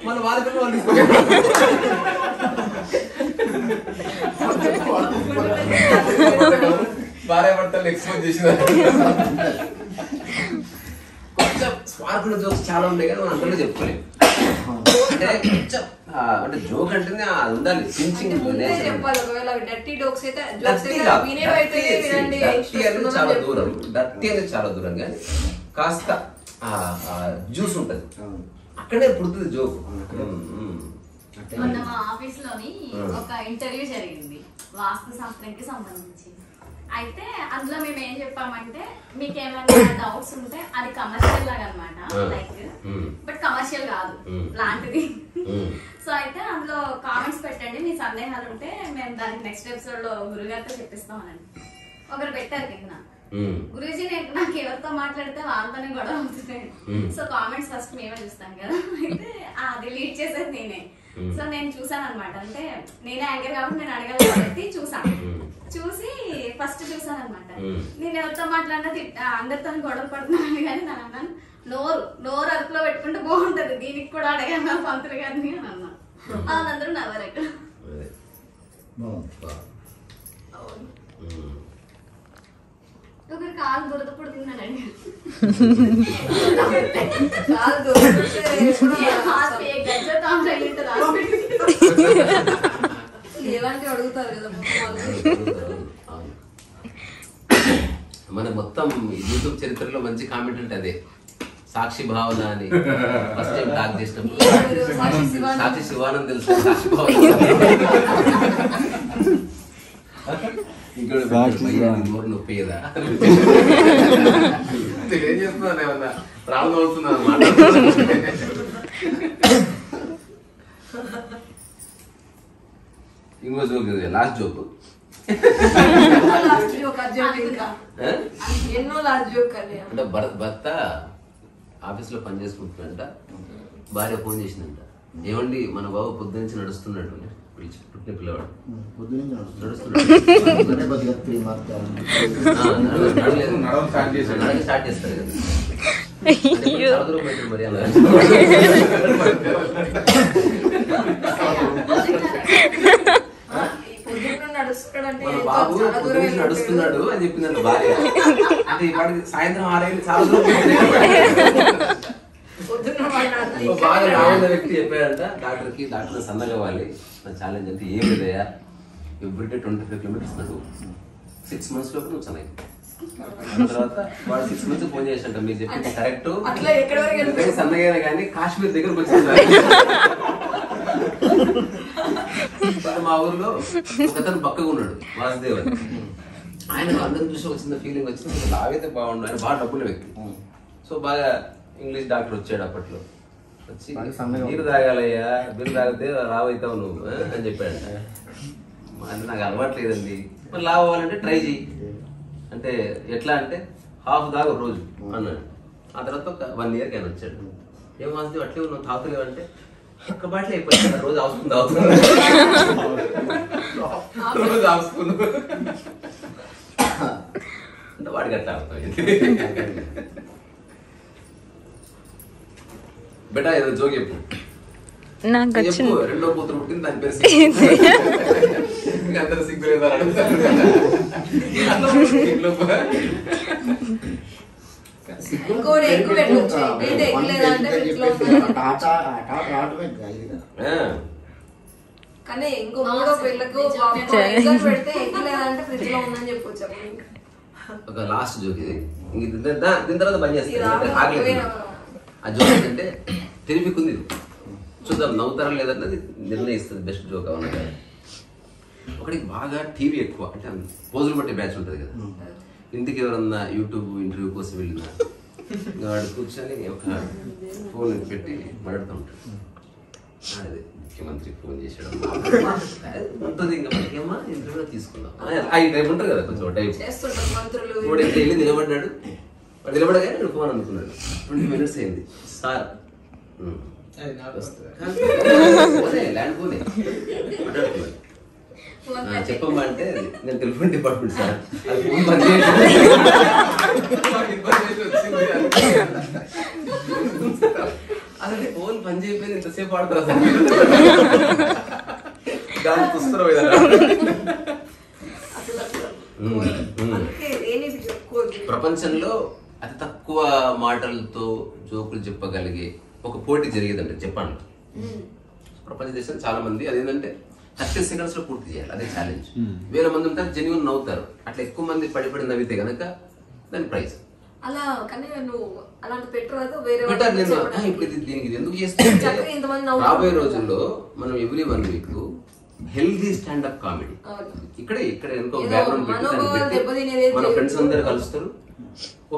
మన వాళ్ళ పిల్లలు వాళ్ళు భార్య భర్తలు ఎక్స్పోజ్ చేసిన కొంచెం స్పార్కుల జోక్స్ చాలా ఉన్నాయి కానీ మనం అందరిలో చెప్పుకోలేము. అంటే కొంచెం అంటే జోక్ అంటేనే అది ఉండాలి. సించింగ్ చాలా దూరం, డర్టీ అనేది చాలా దూరం కానీ కాస్త జ్యూస్ ఉంటది అక్కడే పుడుతుంది జోక్. మొన్న మా ఆఫీస్ లోని ఒక ఇంటర్వ్యూ జరిగింది వాస్తు శాస్త్రానికి సంబంధించి. అయితే అందులో మేము ఏం చెప్పామంటే మీకు ఏమైనా డౌట్స్ ఉంటే అది కమర్షియల్ లాగా అనమాట, లైక్ బట్ కమర్షియల్ కాదు లాంటిది. సో అయితే అందులో కామెంట్స్ పెట్టండి, మీ సందేహాలు ఉంటే మేము దానికి నెక్స్ట్ ఎపిసోడ్ లో గురుగారితో చెప్పిస్తామని ఒకరు పెట్టారు కింద. గురూజీ నాకు ఎవరితో మాట్లాడితే వాళ్ళతోనే గొడవ అవుతుంది. సో కామెంట్స్ ఫస్ట్ మేమే చూస్తాం కదా, అయితే అది లీడ్ చేసేది నేనే. సో నేను చూసాను అనమాట, అంటే నేనే యాంకర్ కాబట్టి నేను అడగాలి కాబట్టి చూసాను. చూసి ఫస్ట్ చూసాను అనమాట. నేను ఎవరితో మాట్లాడినా అందరితో గొడవ పడుతున్నాను కానీ నేను అన్నాను నోరు అదుపులో పెట్టుకుంటే బాగుంటది, దీనికి కూడా అడగాను పంతులు గారిని అని అన్నా. వాళ్ళందరూ నవ్వరు ఇక్కడ. ఒకరు కాలు దురద పుడుతుందనండి. అడుగుతారు కదా మన మొత్తం యూట్యూబ్ చరిత్రలో మంచి కామెంట్ అంటే అదే సాక్షి భావన అని ఫస్ట్ టైం టాక్ చేసినప్పుడు. సాక్షి శివానంద్ తెలుసు, సాక్షి భావన ఇంకోటి నోరు నొప్పి కదా తెలియజేస్తున్నాను, ఏమన్నా ప్రాబ్లం అవుతుంది అన్నమాట. ఇంకో జోక్ లాస్ట్ జోక్. అంటే భర్త ఆఫీస్ లో పని చేసుకుంటున్నాడంట, భార్య ఫోన్ చేసిందంట, ఏమండి మన బాబు పొద్దునుంచి నడుస్తున్నాడు, పుట్టిన పిల్లవాడు నడుస్తున్నాడు స్టార్ట్ చేస్తారు కదా మరి అలా బాబు నడుస్తున్నాడు అని చెప్పిందంట భార్య. అంటే ఇప్పటికి సాయంత్రం 6 చాలా దూరం బాగా రావున్న వ్యక్తి చెప్పాడంట డాక్టర్కి, డాక్టర్ సన్నగవ్వాలి నా ఛాలెంజ్ అంటే ఏం లేదయ్యా, ఎవ్రీడే 25 కిలోమీటర్స్ నడు, 6 months లోపు నువ్వు సన్నగా. తర్వాత వాడు 6 months ఫోన్ చేసినట్ట, మీరు చెప్పింది కరెక్ట్, సన్నగా కానీ కాశ్మీర్ దగ్గరకు వచ్చింది. మా ఊర్లో ఒకతను పక్కగా ఉన్నాడు వాసుదేవ్ అని, ఆయన అందరం చూసి వచ్చిన ఫీలింగ్ వచ్చింది, లాగైతే బాగుండు, ఆయన బాగా డబ్బుల వ్యక్తి. సో బాగా ఇంగ్లీష్ డాక్టర్ వచ్చాడు అప్పట్లో, వచ్చి నీరు తాగాలయ్యా, బీరు తాగితే లావ్ అవుతావు నువ్వు అని చెప్పాడు. అంటే నాకు అలవాట్లేదండి. మరి లావ్ అవ్వాలంటే ట్రై చెయ్యి అంటే ఎట్లా అంటే హాఫ్ దాకా రోజు అన్నాడు. ఆ తర్వాత ఒక 1 year ఆయన వచ్చాడు. ఏం వాసు అట్లే నువ్వు తాగుతలేవు అంటే ఒక్క బాటిల్ అయిపోయింది, రోజు అవసరం తాగుతున్నా రోజు అవసరం అంటే వాడికి అట్లా అవుతుంది. బెటా ఏదో జోక్ చెప్పు. నాకు చెప్పు. రెండో కూతురు పుట్టింది, దాని పేరు అందరూ సిగ్గులేదు ఇంకోటి ఎక్కువ పెట్టొచ్చు. ఏంటి ఎక్కలేదా అంటే ఫ్రిడ్జ్ లో కానీ ఇంకో మూడో పిల్లకు ఎగ్జామ్ పెడితే ఎక్కలేదా అంటే ఫ్రిడ్జ్ లో ఉందని చెప్పొచ్చు. ఒక లాస్ట్ జోక్ ఇది. దీని తర్వాత బంద్ చేస్తాను. ఆ జోక్ ఏంటంటే తెలిపికుంది, చూద్దాం నవ్వుతారా లేదన్నది నిర్ణయిస్తుంది. బెస్ట్ జోక్ అవునా కదా. ఒకటికి బాగా టీవీ ఎక్కువ అంటే పోజులు బట్టి బ్యాచ్ ఉంటుంది కదా. ఇంటికి ఎవరన్నా యూట్యూబ్ ఇంటర్వ్యూ కోసం వెళ్ళినా వాడు కూర్చొని ఒక ఫోన్ పెట్టి మాట్లాడుతూ ఉంటాడు. అదే ముఖ్యమంత్రి ఫోన్ చేసాడు ఉంటుంది. ఇంకా మనకేమో ఇంటర్వ్యూ తీసుకుందాం ఈ టైప్ ఉంటారు కదా, కొంచెం టైప్ వాడు ఎంత వెళ్ళి నిలబడ్డాడు. వాడు నిలబడగానే నేను ఫోన్ అనుకున్నాడు. 20 minutes అయింది. సార్ ల్యాండ్ ఫోనే మాట్లాడుతున్నాడు. చెప్పమ్మా అంటే నేను టెలిఫోన్ డిపార్ట్మెంట్ సార్, అది ఫోన్ పని అదే ఫోన్ పని చేయకపోయింది ఇంతసేపు ఆడుతారా సార్ దాన్ని పుస్తరం ప్రపంచంలో అతి తక్కువ మాటలతో జోకులు చెప్పగలిగే ఒక పోటీ జరిగేదండి జపాన్ లో. ప్రపంచ దేశంలో చాలా మంది అదేంటంటే 30 seconds లో పూర్తి చేయాలి, అదే ఛాలెంజ్. 1000 మంది ఉంటారు, జెన్యూన్ నవ్వుతారు. అట్లా ఎక్కువ మంది పడి నవ్వితే కనుక దాని ప్రైజ్. అలా కానీ నువ్వు అలాంటి పెట్టరాదు వేరే ఇప్పుడు దీనికి ఎందుకు చేస్తున్నా, రాబోయే రోజుల్లో మనం every 1 week healthy stand up comedy ఇక్కడే ఎంతో బ్యాక్గ్రౌండ్ పెట్టి మన ఫ్రెండ్స్ అందరూ కలుస్తారు.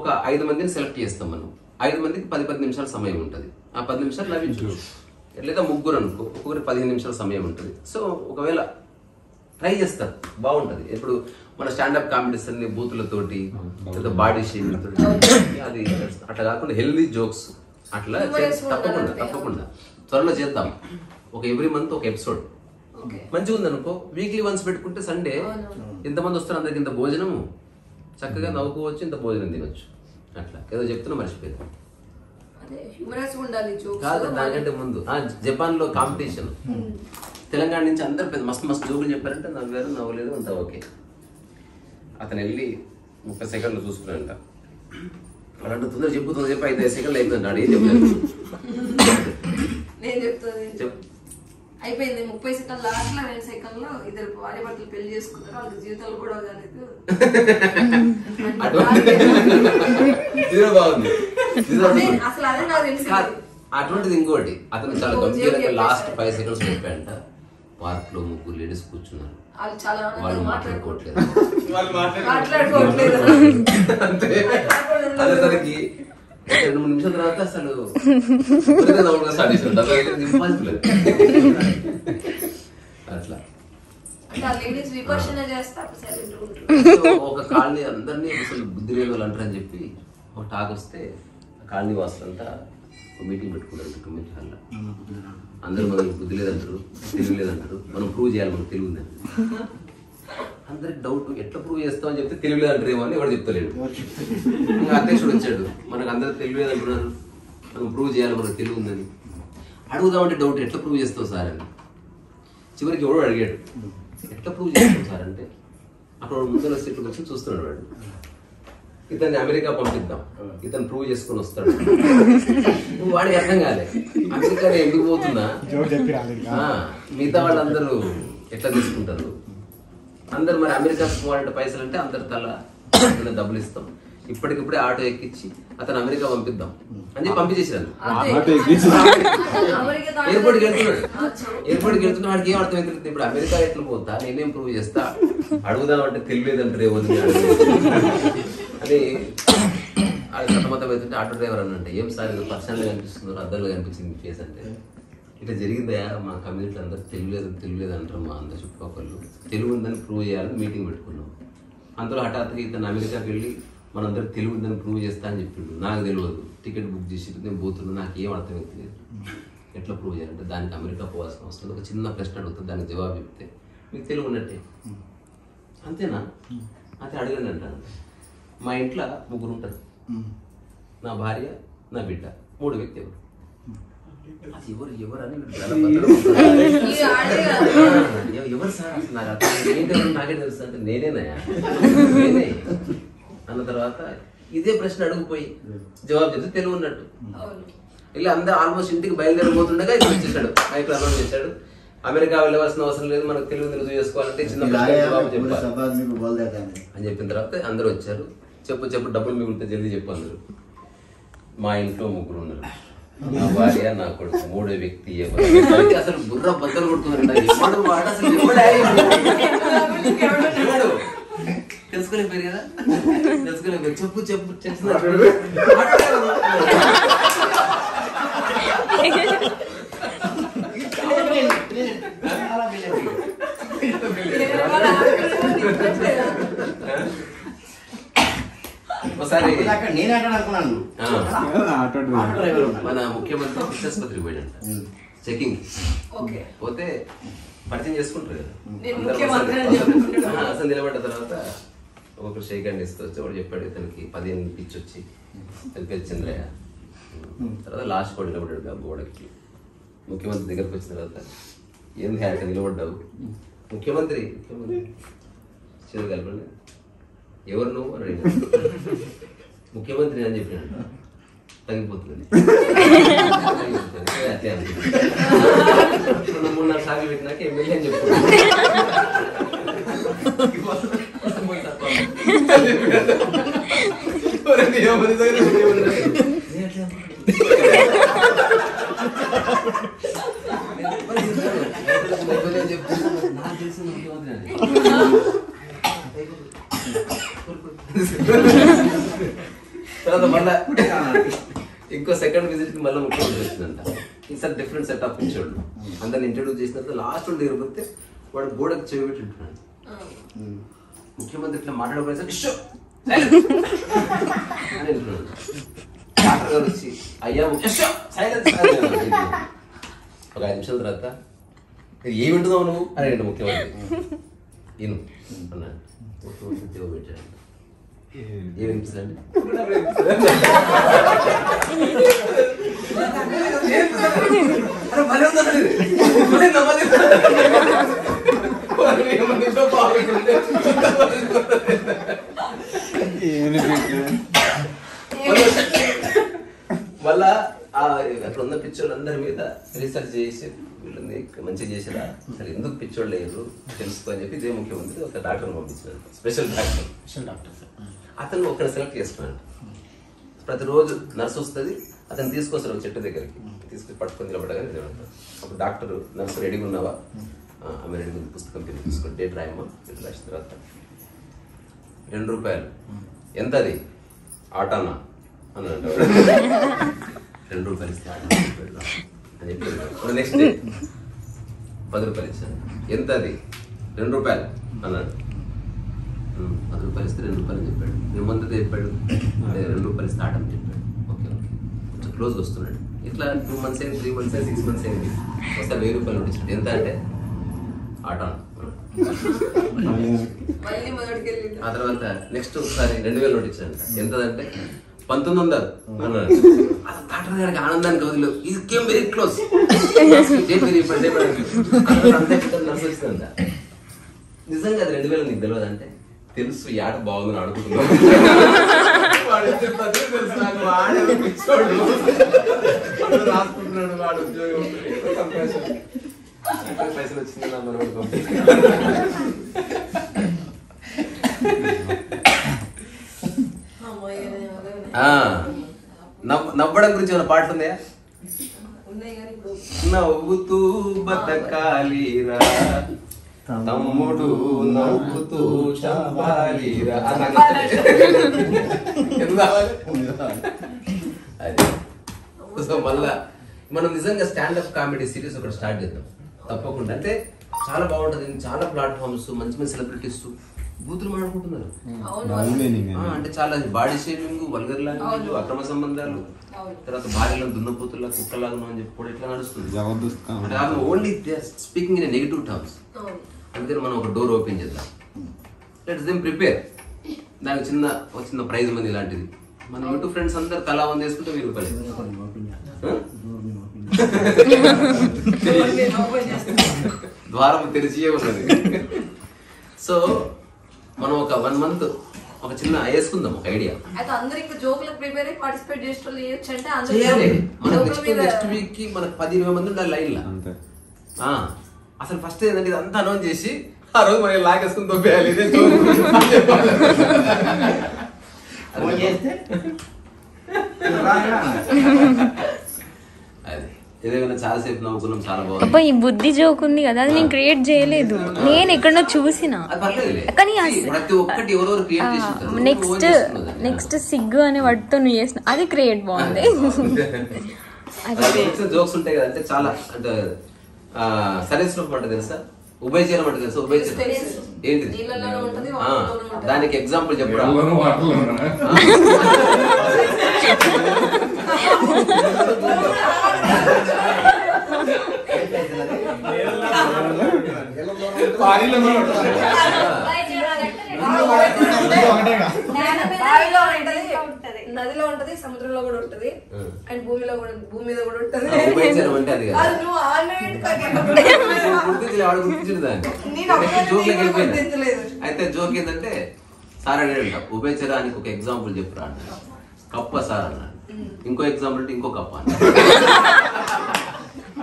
ఒక 5 మందిని సెలెక్ట్ చేస్తాం మనం. 5 మందికి 10 నిమిషాల సమయం ఉంటుంది. ఆ 10 నిమిషాలు లభించు, లేదా 3 అనుకో, ఒక్కొక్కరికి 15 నిమిషాల సమయం ఉంటుంది. సో ఒకవేళ ట్రై చేస్తారు బాగుంటది. ఇప్పుడు మన స్టాండప్ కామెడీస్ అన్ని బూతులతోటి లేదా బాడీ షేమింగ్ తోటి అది అట్లా కాకుండా హెల్దీ జోక్స్ అట్లా తప్పకుండా త్వరలో చేద్దాం. ఒక ఎవ్రీ మంత్ ఒక ఎపిసోడ్ మంచిగా ఉంది అనుకో. వీక్లీ వన్స్ పెట్టుకుంటే సండే ఎంతమంది వస్తారు అందరికి ఇంత భోజనము చక్కగా నవ్వుకోవచ్చు, ఇంత భోజనం తినొచ్చు. అట్లా ఏదో చెప్తున్నా మర్చిపోయింది కాదు. దానికంటే ముందు జపాన్ లో కాంపిటీషన్, తెలంగాణ నుంచి అందరు పెద్ద మస్తు జోకులు చెప్పారంటే నవ్వారు, నవ్వలేదు, అంత ఓకే. అతను వెళ్ళి 30 seconds చూసుకున్నాడంట. అలాంటి తొందర చెప్పు 5 seconds అయిపోయింది. ఏం చెప్తాను అయిపోయింది 30 seconds. లాస్ట్ లో 2 seconds లో ఇద్దరు భార్య భర్తలు పెళ్లి చేసుకున్నారు. వాళ్ళకి జీవితాలు కూడా కాలేదు. అసలు అదే నాకు తెలిసి అటువంటిది. ఇంకోటి అతను చాలా గంభీరంగా లాస్ట్ 5 seconds చెప్పాడంట. పార్క్ లో 3 లేడీస్ కూర్చున్నారు, వాళ్ళు మాట్లాడుకోవట్లేదు. అంతే. అదేసరికి 2-3 నిమిషాల తర్వాత అసలు స్టార్ట్ చేసాడు. అట్లా ఒక కాలనీ అందరినీ అసలు బుద్ధి లేని వాళ్ళు అంటారని చెప్పి ఒక టాక్ వస్తే కాలనీ వాసులంతా ఒక మీటింగ్ పెట్టుకున్నారు కమ్యూనిటీ హాల్లో. అందరూ మనకి బుద్ధి లేదంటారు, తెలివి లేదంటారు, మనం ప్రూవ్ చేయాలి మనకు తెలివి ఉందని. అందరికి డౌట్, ఎట్లా ప్రూవ్ చేస్తామని చెప్తే తెలివి లేదంటారేమో అని ఎవరు చెప్తలేడు. ఇంకా అధ్యక్షుడు వచ్చాడు, మనకు అందరికి తెలివి లేదంటున్నారు, మనం ప్రూవ్ చేయాలి మనకు తెలివి ఉందని. అడుగుదామంటే డౌట్, ఎట్లా ప్రూవ్ చేస్తావు సార్ అని. చివరికి ఎవడో అడిగాడు, ఎట్లా ప్రూవ్ చేస్తావు సార్ అంటే అక్కడ ముందర సీట్లు వచ్చి చూస్తున్నాడు వాడు. ఇతన్ని అమెరికా పంపిద్దాం, ఇతను ప్రూవ్ చేసుకుని వస్తాడు. వాడికి అర్థం కాలే అమెరికా ఎందుకు పోతున్నా, మిగతా వాళ్ళందరూ ఎట్లా తీసుకుంటారు, అందరు మరి అమెరికా పోవాలంటే పైసలు అంటే అందరు తల డబ్బులు ఇస్తాం, ఇప్పటికిప్పుడే ఆటో ఎక్కించి అతను అమెరికా పంపిద్దాం అని చెప్పి పంపించేసారు. ఎయిర్పోర్ట్కి వెళ్తున్నాడు, వాడికి ఏం అర్థమైతే ఇప్పుడు అమెరికా ఎట్లా పోతా, నేనేం ప్రూవ్ చేస్తా, అడుగుదామంటే తెలియలేదంటారు ఏమో అని అది సతమతం అవుతుంటే ఆటో డ్రైవర్ అన్నంటే ఏం సార్ ఇది పర్సనల్గా కనిపిస్తున్నారు అద్దంలో కనిపించింది ఫేస్ అంటే ఇట్లా జరిగిందయా మా కమ్యూనిటీ అందరూ తెలియలేదు అంటారు మా అందరు చుట్టుపక్కలు తెలుగు ఉందని ప్రూవ్ చేయాలని మీటింగ్ పెట్టుకున్నాం. అందులో హఠాత్తుగా ఇతను అమెరికాకి వెళ్ళి మనందరూ తెలుగు ఉందని ప్రూవ్ చేస్తా అని చెప్పిండు. నాకు తెలియదు, టికెట్ బుక్ చేసి నేను పోతున్నా, నాకు ఏం అర్థమవుతుంది, ఎట్లా ప్రూవ్ చేయాలంటే దానికి అమెరికా పోవాల్సిన అవసరం. ఒక చిన్న ప్రశ్న అడుగుతుంది, దానికి జవాబు చెప్తే మీకు తెలుగు ఉన్నట్టే అంతేనా అయితే అడగండి అంటాను. మా ఇంట్లో 3 ఉంటారు, నా భార్య నా బిడ్డ 3 వ్యక్తి ఎవరు అది ఎవరు అని ఎవరు సార్ అసలు నాకు అర్థం ఏంటెవరు నాకే తెలుసు అంటే నేనే అన్న తర్వాత ఇదే ప్రశ్న అడుగుపోయి జవాబు చెప్తే తెలుగు ఉన్నట్టు. ఇలా అందరూ ఆల్మోస్ట్ ఇంటికి బయలుదేరిపోతుండగా ఇది వచ్చేసాడు, మైక్లో అనౌన్స్ చేశాడు అమెరికా వెళ్ళవలసిన అవసరం లేదు, మనకు తెలుగు రుజువు చేసుకోవాలంటే చిన్న ప్రశ్న జవాబు చెప్పాలి అని చెప్పిన తర్వాత అందరూ వచ్చారు. చెప్పు డబ్బులు మిగులుతే జల్దీ చెప్పు అందరూ. మా ఇంట్లో 3 ఉన్నారు, నా భార్య నా కొడుకు, 3వ వ్యక్తి ఎవరు అసలు బుర్ర బద్దలు కొడుతుందంట. తెలుసుకోలేకపోయారు కదా, తెలుసుకోలేకపోయారు. చెప్పు ఒకసారి మన ముఖ్యమంత్రి ఆసుపత్రికి పోయాడంట చెకింగ్. పోతే పరిచయం చేసుకుంటారు కదా, అసలు నిలబడ్డ తర్వాత ఒకరు షేక్ హ్యాండ్ ఇస్తూ వచ్చి వాడు చెప్పాడు ఇతనికి 15 పిచ్చి వచ్చి పేరు చంద్రయ్య. తర్వాత లాస్ట్ కూడా నిలబడ్డాడు గోడకి. ముఖ్యమంత్రి దగ్గరకు వచ్చిన తర్వాత ఏంది హ్యాక్ నిలబడ్డావు, ముఖ్యమంత్రి చదువు కలపండి ఎవరు నువ్వు అని అడిగాడు. ముఖ్యమంత్రి అని చెప్పినాడు, తగ్గిపోతుంది 3-4 సార్లు పెట్టినాక ఎమ్మెల్యే అని చెప్పాడు. నాకు తెలిసి ముఖ్యమంత్రి అని తర్వాత మళ్ళా ఇంకో సెకండ్ విజిట్ కి మళ్ళీ ముఖ్యమంత్రి వచ్చిందంట. ఈసారి డిఫరెంట్ సెట్ ఆఫ్ పిచ్చోళ్ళు అందరిని ఇంట్రడ్యూస్ చేసిన తర్వాత లాస్ట్ దగ్గరపోతే వాడు గోడకు చెవి పెట్టి ఉంటున్నాడు. ముఖ్యమంత్రి ఇట్లా మాట్లాడకపోతే అని అంటున్నాడు. డాక్టర్ గారు వచ్చి అయ్యా ఒక 5 నిమిషాల తర్వాత ఏమి ఉంటుందావు నువ్వు అని అండి ముఖ్యమంత్రి. ఈను అన్నాడు. చెవి పెట్టాడు. ఏమించండి మళ్ళా అక్కడ ఉన్న పిచ్చోళ్ళందరి మీద రీసెర్చ్ చేసి వీళ్ళని మంచిగా చేసేలా సరే ఎందుకు పిచ్చోళ్ళు లేరు తెలుసుకో అని చెప్పి ఇదే ముఖ్యమంత్రి ఒక డాక్టర్ని పంపించాడు, స్పెషల్ డాక్టర్. అతను ఒకరిని సెలెక్ట్ చేసుకున్నాడు. ప్రతిరోజు నర్సు వస్తుంది, అతను తీసుకొస్తారు చెట్టు దగ్గరికి, తీసుకొని పట్టుకొని నిలబడగానే నిలబడతారు. అప్పుడు డాక్టర్ నర్సు రెడీగా ఉన్నావా, ఆమె రెడీగా ఉంది, పుస్తకం తీసుకొని డేట్ రాయమ్మా. డేట్ రాసిన తర్వాత 2 రూపాయలు ఎంత అది ఆటానా అన్నాడు. 2 రూపాయలు ఇస్తే ఆటా అని చెప్పి నెక్స్ట్ డే 10 రూపాయలు ఇచ్చాను. ఎంత అది 2 రూపాయలు అన్నాడు. 10 రూపాయలు ఇస్తే 2 రూపాయలు చెప్పాడు. నేను ముందు చెప్పాడు 2 రూపాయలు ఇస్తే ఆట అని చెప్పాడు. ఓకే కొంచెం క్లోజ్ వస్తున్నాడు. ఇట్లా 2 months అయింది, 3 months అయింది, 6 months అయింది. ఒకసారి 1000 రూపాయలు నోటిస్తాడు. ఎంత అంటే ఆట. ఆ తర్వాత నెక్స్ట్ ఒకసారి 2000 నోటించాడంట. ఎంతదంటే 1900 అన్నాడు. డాక్టర్ గారికి ఆనందానికి వదిలి ఇకేం వెరీ క్లోజ్ నర్సు వచ్చిందంట. నిజంగా అది 2000 నీకు తెలియదు అంటే తెలుసు ఈ ఆట బాగుందని ఆడుకుంటున్నాను. రాసుకుంటున్నాడు వాడు ఉద్యోగం పైసలు వచ్చింది నా మనవాడు. నవ్వడం గురించి ఏమైనా పాటలు ఉన్నాయా? నవ్వుతూ బతకాలిరా తమ్ముడు నవ్వుతూ చంపాలిరా అది. సో మళ్ళా మనం నిజంగా స్టాండప్ కామెడీ సిరీస్ ఒకటి స్టార్ట్ చేద్దాం తప్పకుండా. అంటే చాలా బాగుంటది, చాలా ప్లాట్ఫామ్స్, మంచి మంచి సెలబ్రిటీస్ బూతులు మాట్లాడుకుంటున్నారు. అంటే చాలా బాడీ షేమింగ్, వల్గర్ లాంగ్వేజ్, అక్రమ సంబంధాలు, తర్వాత భార్యలో దున్నపోతుల్లా కుక్కలాగా అని చెప్పి కూడా ఇట్లా నడుస్తుంది. Only speaking in negative terms. అందుకని మనం ఒక డోర్ ఓపెన్ చేద్దాం. Let's them prepare. దానికి చిన్న ప్రైజ్ మనీ ఇలాంటిది. మన యూట్యూబ్ ఫ్రెండ్స్ అందరు తలా 100 వేసుకుంటే 1000 రూపాయలు. ద్వారం తెరిచే ఉన్నది. సో మనం ఒక 1 month ఒక చిన్న వేసుకుందాం ఒక ఐడియా. అయితే అందరూ ఇంకా జోకులకు ప్రిపేర్ అయ్యి పార్టిసిపేట్ చేసేటోళ్ళు చేయొచ్చు అంటే చేయాలి. మనకు నెక్స్ట్ వీక్ కి మనకు 10-20 మంది ఉండాలి లైన్ లో. అసలు ఫస్ట్ ఏంటంటే ఇదంతా అనౌన్స్ చేసి ఆ రోజు మనం లాగేసుకుని తొప్పేయాలి. అది ఏదైనా చాలాసేపు నవ్వుకున్నాం, చాలా బాగుంది. అబ్బా ఈ బుద్ధి జోక్ ఉంది కదా, అది నేను క్రియేట్ చేయలేదు, నేను ఎక్కడో చూసిన. కానీ నెక్స్ట్ సిగ్గు అనే వర్డ్తో నువ్వు చేసిన అది క్రియేట్ బాగుంది. జోక్స్ ఉంటాయి కదా, అంటే చాలా అంటే సరీసృపం అంటే తెలుసా, ఉభయచరం అంటే తెలుసా? ఉభయచరం ఏంటిది? దానికి ఎగ్జాంపుల్ చెప్పడం. నదిలో ఉంటది, సముద్రంలో కూడా ఉంటది, అండ్ భూమిలో కూడా, భూమి మీద కూడా ఉంటది. అయితే జోక్ ఏంటంటే సార్ అడిగాడు, ఉభయచరానికి ఒక ఎగ్జాంపుల్ చెప్పురా అన్నాడు. కప్ప సార్ అన్నాడు. ఇంకో ఎగ్జాంపుల్ అంటే ఇంకో కప్ప అన్నాడు.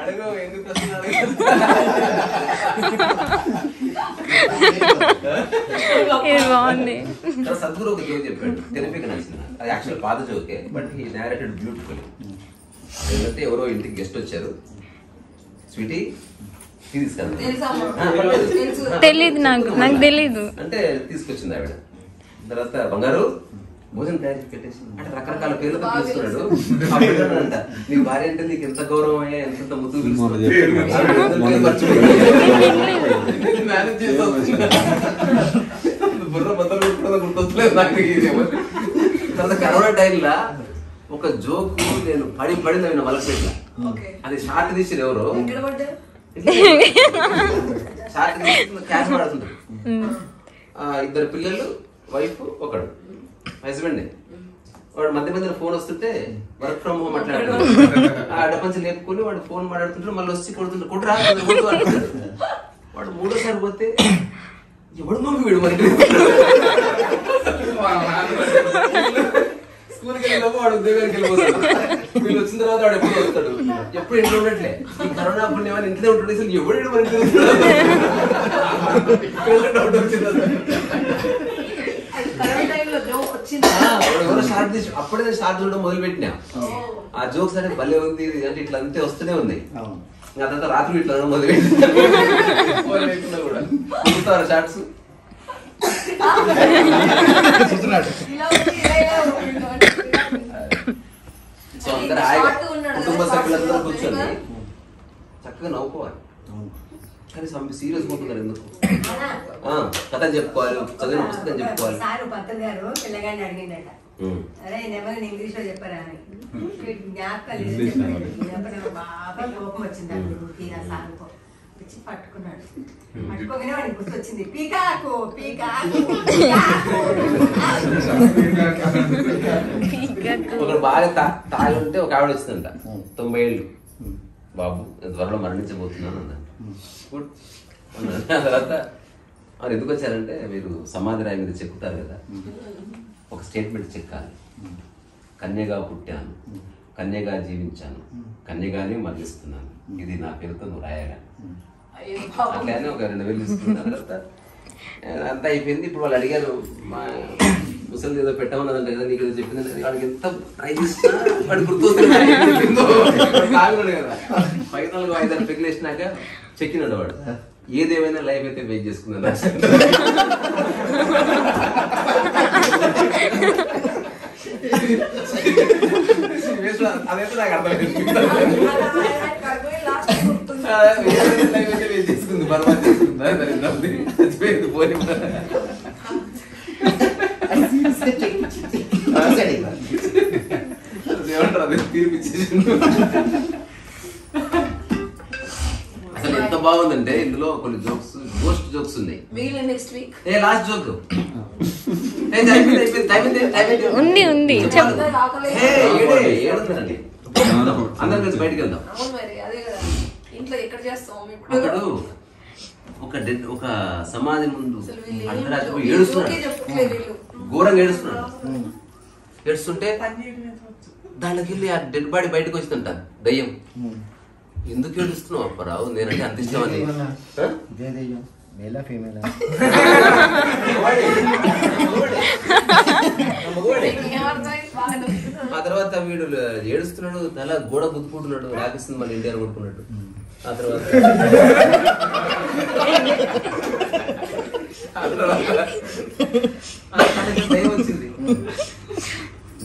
అడుగు ఎందుకు సద్గురు ఒక జోక్ చెప్పాడు, తెరపిక నచ్చింది. అది యాక్చువల్ పాత జోకే, బట్ హీ నారేటెడ్ బ్యూటిఫుల్. ఏంటంటే ఎవరో ఇంటికి గెస్ట్ వచ్చారు, స్వీటీ తెలీదు, నాకు తెలీదు అంటే తీసుకొచ్చింది ఆవిడ. తర్వాత బంగారు భోజనం తయారు పెట్టేసి అంటే రకరకాల పేర్లతో పిలుస్తున్నాడు. అంట నీ భార్య అంటే నీకు ఎంత గౌరవం అయ్యా, ఎంత ముద్దు మేనేజ్ చేస్తా బుర్ర బద్దలు గుర్తొచ్చలేదు నాకు. తర్వాత కరోనా టైంలో ఒక జోకు నేను పడింది అవి మలపెట్ల, అది షార్ట్ తీసి ఎవరు షార్ట్ తీసి క్యాష్ పడుతుంది. 2 పిల్లలు, వైఫ్, ఒకడు హస్బెండ్. వాడు మధ్య మధ్యలో ఫోన్ వస్తుంటే వర్క్ ఫ్రమ్ హోమ్ మాట్లాడుతున్నాడు. ఆ అడ్డపంచి లేపుకొని వాడు ఫోన్ మాట్లాడుతుంటాడు, మళ్ళీ వచ్చి కొడుతుంటాడు, కొట్టురా వాడు 3ోసారి పోతే ఎవడు మమ్మీ వీడు మరి స్కూల్కి వెళ్ళినప్పుడు వాడు ఉద్యోగానికి వెళ్ళిపోతాడు. వీళ్ళు వచ్చిన తర్వాత వాడు ఎప్పుడు వస్తాడు, ఎప్పుడు ఇంట్లో ఉండట్లే. ఈ కరోనా అప్పుడు ఏమైనా ఇంట్లోనే ఉంటుంది, అసలు ఎవడు మన డౌట్ వచ్చింది. షార్ట్ తీసి అప్పుడే నేను షార్ట్ చూడడం మొదలు పెట్టినా. ఆ జోక్స్ అంటే భలే ఉంది అంటే ఇట్లా అంతే వస్తూనే ఉన్నాయి. అదంతా రాత్రి ఇట్లా మొదలు పెట్టినా కూడా చూస్తారా షార్ట్స్. సో అందరూ కుటుంబ సభ్యులందరూ కూర్చొని చక్కగా నవ్వుకోవాలి. కానీ సీరియస్ పోతున్నారు ఎందుకు? కథ చెప్పుకోవాలి, చదివిన పుస్తకం చెప్పుకోవాలి. సారు పక్కన గారు పిల్లగాడిని అడిగిందట, అరే నెమ్మది ఇంగ్లీష్ లో చెప్పరా అని. జ్ఞాపకాలు బాగా కోపం వచ్చింది అప్పుడు తీరా సారుకో వచ్చి పట్టుకున్నాడు. పట్టుకోగానే వాడికి గుర్తొచ్చింది, పీకాకు పీకాకు. ఒకడు బాగా తాగి ఉంటే ఒక ఆవిడ వచ్చిందంట, 90 ఏళ్ళు, బాబు త్వరలో మరణించబోతున్నాను అన్నాడు. తర్వాత మరి ఎందుకు వచ్చారంటే, మీరు సమాధి రాయి మీద చెక్కుతారు కదా, ఒక స్టేట్మెంట్ చెక్కాలి. కన్యగా పుట్టాను, కన్యగా జీవించాను, కన్యగానే మరణిస్తున్నాను, ఇది నా పేరుతో నువ్వు రాయాలి. అట్లానే ఒక 2000 తీసుకున్న తర్వాత అంతా అయిపోయింది. ఇప్పుడు వాళ్ళు అడిగారు, మా ముసలి ఏదో పెట్టమన్నదంట కదా, నీకు ఏదో చెప్పింది. వాడికి ఎంత ట్రై చేసినా వాడు గుర్తొస్తున్నాడు కదా. 5-6 పెగ్గులు వేసినాక చెక్కినాడు వాడు. ఏదేమైనా లైఫ్ అయితే వెయిట్ చేసుకున్నాను. అదైతే నాకు అర్థమైంది. లైఫ్ అయితే వెయిట్ చేసుకుంది, బర్బాద్ చేసుకుందా, చచ్చిపోయింది పోయి. ఏమంటారు అదే తీర్పిచ్చేసి. అసలు ఎంత బాగుందంటే ఇందులో కొన్ని జోక్స్, గోస్ట్ జోక్స్ ఉన్నాయి. నెక్స్ట్ వీక్ లాస్ట్ జోక్ ఉంది ఉంది అందరం కలిసి బయటకు వెళ్దాం. అదే కదా ఇంట్లో ఎక్కడ చేస్తాం అప్పుడు ఒక సమాధి ముందు అర్ధరాత్రి ఏడుస్తున్నాడు, ఘోరంగా ఏడుస్తున్నాడు. ఏడుస్తుంటే దానికి వెళ్ళి ఆ డెడ్ బాడీ బయటకు వచ్చిందంట దయ్యం. ఎందుకు ఏడుస్తున్నావు అప్పారావు, నేనంటే అంత ఇష్టమని. ఆ తర్వాత వీడు ఏడుస్తున్నాడు, తల గోడ గుద్దుకుంటున్నాడు, రాకిస్తుంది మన ఇండియా కొట్టుకున్నాడు. ఆ తర్వాత దయ్యం వచ్చింది.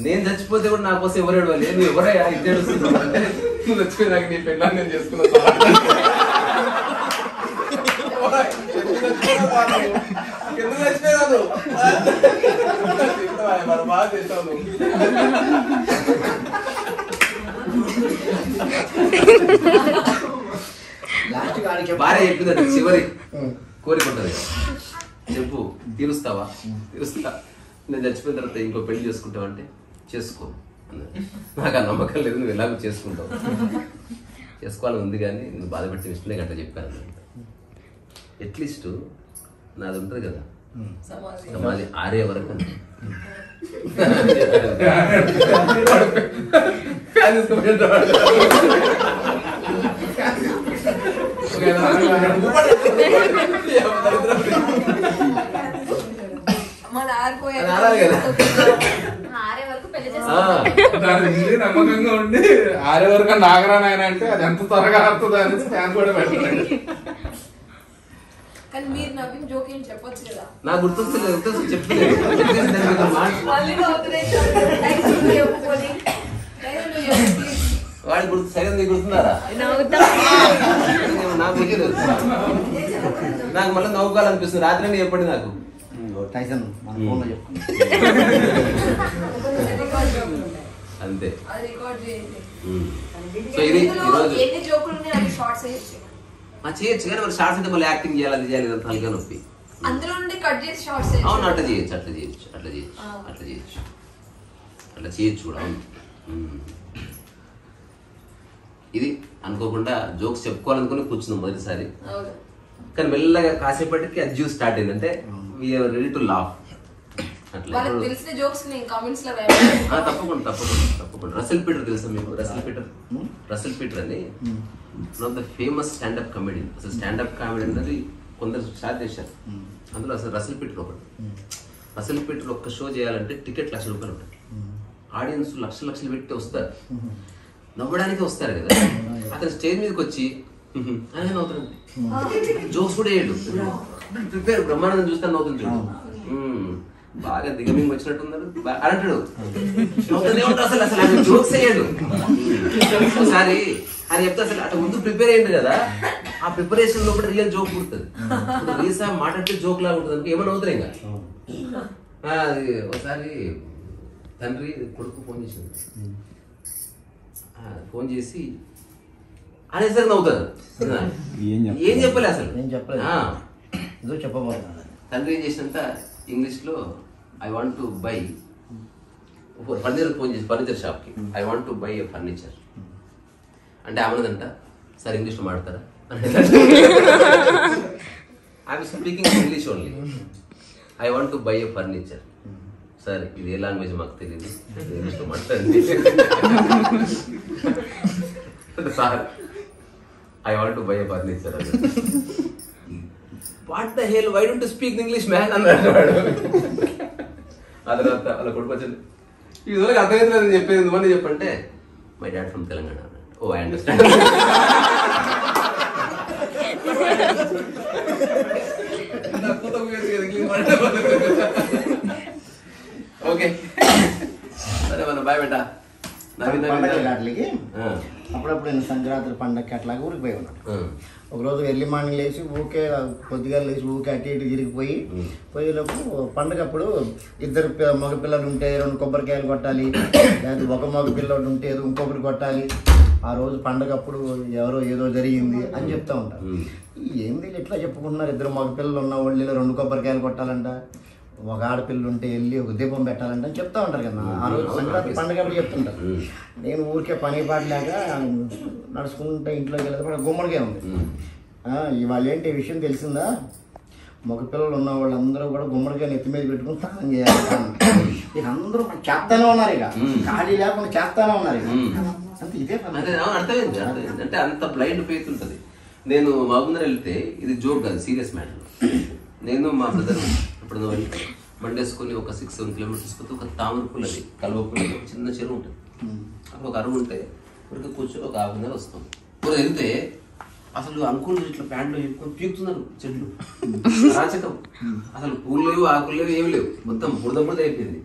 నేను చచ్చిపోతే కూడా నా కోసం ఎవరు ఏడవాలి, నువ్వు ఎవరయ్యా ఇది ఏడుస్తున్నావు అంటే, నువ్వు చచ్చిపోయి నాకు నీ పెళ్ళాన్ని నేను చేసుకున్నా. ఎందుకు చచ్చిపోయాను మనం బాగా చేస్తాను. భార్య చెప్పిందంటే చివరి కోరిక ఉంటుంది, చెప్పు తీరుస్తావా? తీరుస్తా. నేను చచ్చిపోయిన తర్వాత ఇంకో పెళ్లి చేసుకుంటావు అంటే చేసుకో. నాకు ఆ నమ్మకం లేదు, నువ్వు ఎలాగో చేసుకుంటావు. చేసుకోవాలని ఉంది కానీ నువ్వు బాధపెట్టిన విషయమే గట్ట చెప్పాను. అట్లీస్ట్ నాది ఉంటుంది కదా సమాధి ఆరే వరకు నమ్మకంగా ఉండి ఆరే వరకు నాగరాన్ ఆయన అంటే అది ఎంత త్వరగా ఆడుతుంది అనేసి ఫ్యాన్ కూడా పెట్టాడు. కానీ మీరు నవ్విన జోక్ ఏం చెప్పొచ్చు కదా. నాకు గుర్తొస్తలేదు, చెప్పలేదు. వాడి గుర్తు సైలెంట్ గుర్తున్నారా? నాకు తెలియదు, నాకు మళ్ళీ నవ్వుకోవాలనిపిస్తుంది. రాత్రి చెప్పండి నాకు. అంతే. సో ఇది ఈరోజు చేయొచ్చు కానీ మరి షార్ట్స్ అయితే మళ్ళీ యాక్టింగ్ చేయాలి, అది చేయాలి, తలగా నొప్పి. అందులో నుండి కట్ చేసి షార్ట్స్. అవును, అట్లా చేయొచ్చు, అట్లా చేయొచ్చు, అట్లా చేయొచ్చు, అట్లా చేయొచ్చు, అట్లా చేయొచ్చు కూడా. అవును, ఇది అనుకోకుండా జోక్స్ చెప్పుకోవాలనుకుని కూర్చున్నాం మొదటిసారి. కానీ మెల్లగా కాసేపటికి అది జ్యూస్ స్టార్ట్ అయింది. అంటే వీఆర్ రెడీ టు లాఫ్. అట్లా తెలిసిన జోక్స్ కామెంట్స్ లో తప్పకుండా తప్పకుండా తప్పకుండా. రసెల్ పీటర్ తెలుసా మీకు? రసెల్ పీటర్ అని one of the famous stand up comedian. అసలు స్టాండప్ కామెడీ అనేది కొందరు స్టార్ట్ చేశారు. అందులో అసలు రసెల్ పీటర్ ఒకటి. రసెల్ పీటర్ ఒక్క షో చేయాలంటే టికెట్ ₹1,00,000 ఉంటుంది. ఆడియన్స్ లక్షలు పెట్టి వస్తారు, నవ్వడానికి వస్తారు కదా. అతను స్టేజ్ మీదకి వచ్చి ఆయన నవ్వుతాడు, జోక్స్ కూడా వేయడు, ప్రిపేర్ బ్రహ్మానందం చూస్తాను నవ్వుతుంది చూడు, బాగా దిగమింగ్ వచ్చినట్టున్నారు అంటాడు. అసలు అసలు ఆయన జోక్స్ వేయడు. ఒకసారి ఆయన చెప్తే అసలు అటు ముందు ప్రిపేర్ అయ్యింది కదా, ఆ ప్రిపరేషన్ లో కూడా రియల్ జోక్ పుడుతుంది. రీసా మాట్లాడితే జోక్ లాగా ఉంటుంది, ఏమన్నా అవుతారు ఇంకా. అది ఒకసారి తండ్రి కొడుకు ఫోన్ చేసింది, ఫోన్ చేసి అనేసరికి నవ్వుతారు. ఏం చెప్పలే అసలు, తండ్రి ఏం చేసినంత ఇంగ్లీష్ లో I want to buy furniture, phone చేసి ఫర్నిచర్ షాప్ కి I want to buy a furniture అంటే ఆమెదంట, సార్ ఇంగ్లీష్ లో మాడతారా? I'm speaking English only. I want to buy a furniture. Sir ఇది ఏ లాంగ్వేజ్ మాకు తెలియదు, ఇంగ్లీష్ లో మాట్లాడండి. Sir I want to buy a furniture. What the hell, why don't you speak English man అన్నాడు వాడు. ఆ తర్వాత వాళ్ళ కొడుకు వచ్చింది, ఈ రోజుకి అర్థమవుతుంది చెప్పేది, నువ్వని చెప్పంటే my dad from Telangana. Oh I understand. Okay సరే మన బాయ్ బేటా. పండగలకి అప్పుడప్పుడు నేను సంక్రాంతి పండగకి అట్లాగా ఊరికి పోయి ఉన్నాను. ఒకరోజు ఎర్లీ మార్నింగ్ లేచి ఊకే కొద్దిగా లేచి ఊకే అటు ఇటు తిరిగిపోయి పోయేటప్పుడు పండగప్పుడు ఇద్దరు మగపిల్లలు ఉంటే 2 కొబ్బరికాయలు కొట్టాలి, లేదా ఒక మగపిల్లడు ఉంటే ఏదో ఇంకొకటి కొట్టాలి. ఆ రోజు పండగప్పుడు ఎవరో ఏదో జరిగింది అని చెప్తా ఉంటారు. ఏంది ఎట్లా చెప్పుకుంటున్నారు, 2 మగపిల్లలు ఉన్న వాళ్ళు 2 కొబ్బరికాయలు కొట్టాలంట, ఒక ఆడపిల్లలు ఉంటే వెళ్ళి ఒక దీపం పెట్టాలంటే అని చెప్తా ఉంటారు కదా. ఆ రోజు సంక్రాంతి పండుగ అప్పుడు చెప్తుంటారు. నేను ఊరికే పని పాటలేక నడుచుకుంటే ఇంట్లోకి వెళ్ళేటప్పుడు గుమ్మడికే ఉంది. ఇవాళ ఏంటి విషయం తెలిసిందా, మగపిల్లలు ఉన్న వాళ్ళందరూ కూడా గుమ్మడికాయ నెత్తి మీద పెట్టుకుని స్నానం చేయాలి. ఇక అందరూ చేస్తానే ఉన్నారు, ఇక ఖాళీ లేకుండా చేస్తానే ఉన్నారు. అంటే ఇదే అర్థమైంది. అంటే అంత బ్లైండ్ ఫెయిత్ ఉంటుంది. నేను మహబూబ్నగర్ వెళ్తే ఇది జోక్ కాదు, సీరియస్ మ్యాటర్. నేను మా బ్రదర్ ఇప్పుడు వెళ్తే బండేసుకొని ఒక 6-7 కిలోమీటర్స్ పోతే ఒక తామర పుల్లది కలువ పుల్లది చిన్న చెరువు ఉంటుంది. అక్కడ ఒక అరువు ఉంటే ఇక్కడికి కూర్చొని ఒక 50 నెలలు వస్తాం. ఇప్పుడు వెళ్తే అసలు అంకులు ఇట్లా ప్యాంట్లో చెప్పుకొని పీకుతున్నారు చెట్లు, రాచకం. అసలు పూలు లేవు, ఆకులు లేవు, ఏమి లేవు, మొత్తం బురద బురద అయిపోయింది.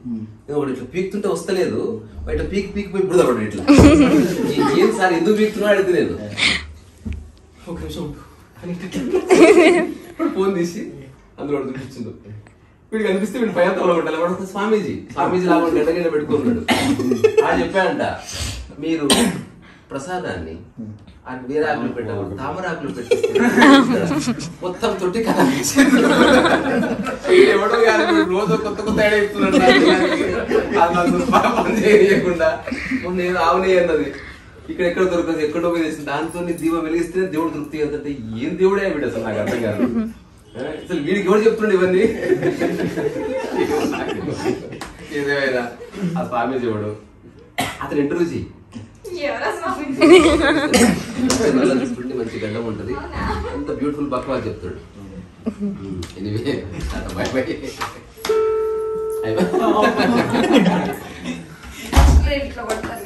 ఒకటి ఇట్లా పీకుతుంటే వస్తలేదు, బయట పీకిపోయి బురద పడు ఇట్లా. ఏం సార్ ఎందుకు పీకుతున్నా అడిగితే లేదు. ఒక నిమిషం ఫోన్ తీసి అందులో చూపించిండు. వీడికి అనిపిస్తే వీడు భయంతో ఉంటాడు. వాడు స్వామీజీ లాగా గడ్డ పెట్టుకున్నాడు. ఆయన చెప్పాడంట, మీరు ప్రసాదాన్ని వేరే ఆకులు పెట్టాము, తామరాకులు పెట్టిస్తే మొత్తం తొట్టి కదా ఎవడో కానీ రోజు కొత్త ఐడియా ఇస్తున్నాడు. పని చేయకుండా నేను ఆవునే అన్నది ఇక్కడ దొరకదు, ఎక్కడో పోయి దాంతో దీపం వెలిగిస్తే దేవుడు తృప్తి అవుతుంటే ఏం దేవుడే వీడు అసలు నాకు అర్థం కాదు. అసలు వీడికి ఎవరు చెప్తున్నాడు ఇవన్నీ? ఏదేమైనా ఆ స్వామి దేవుడు అతను ఇంటర్వ్యూ చెయ్యి, మంచి గడ్డం ఉంటది, అంత బ్యూటిఫుల్ బక్వా చెప్తాడు. Anyway by by. ఇట్లా కొడతారు.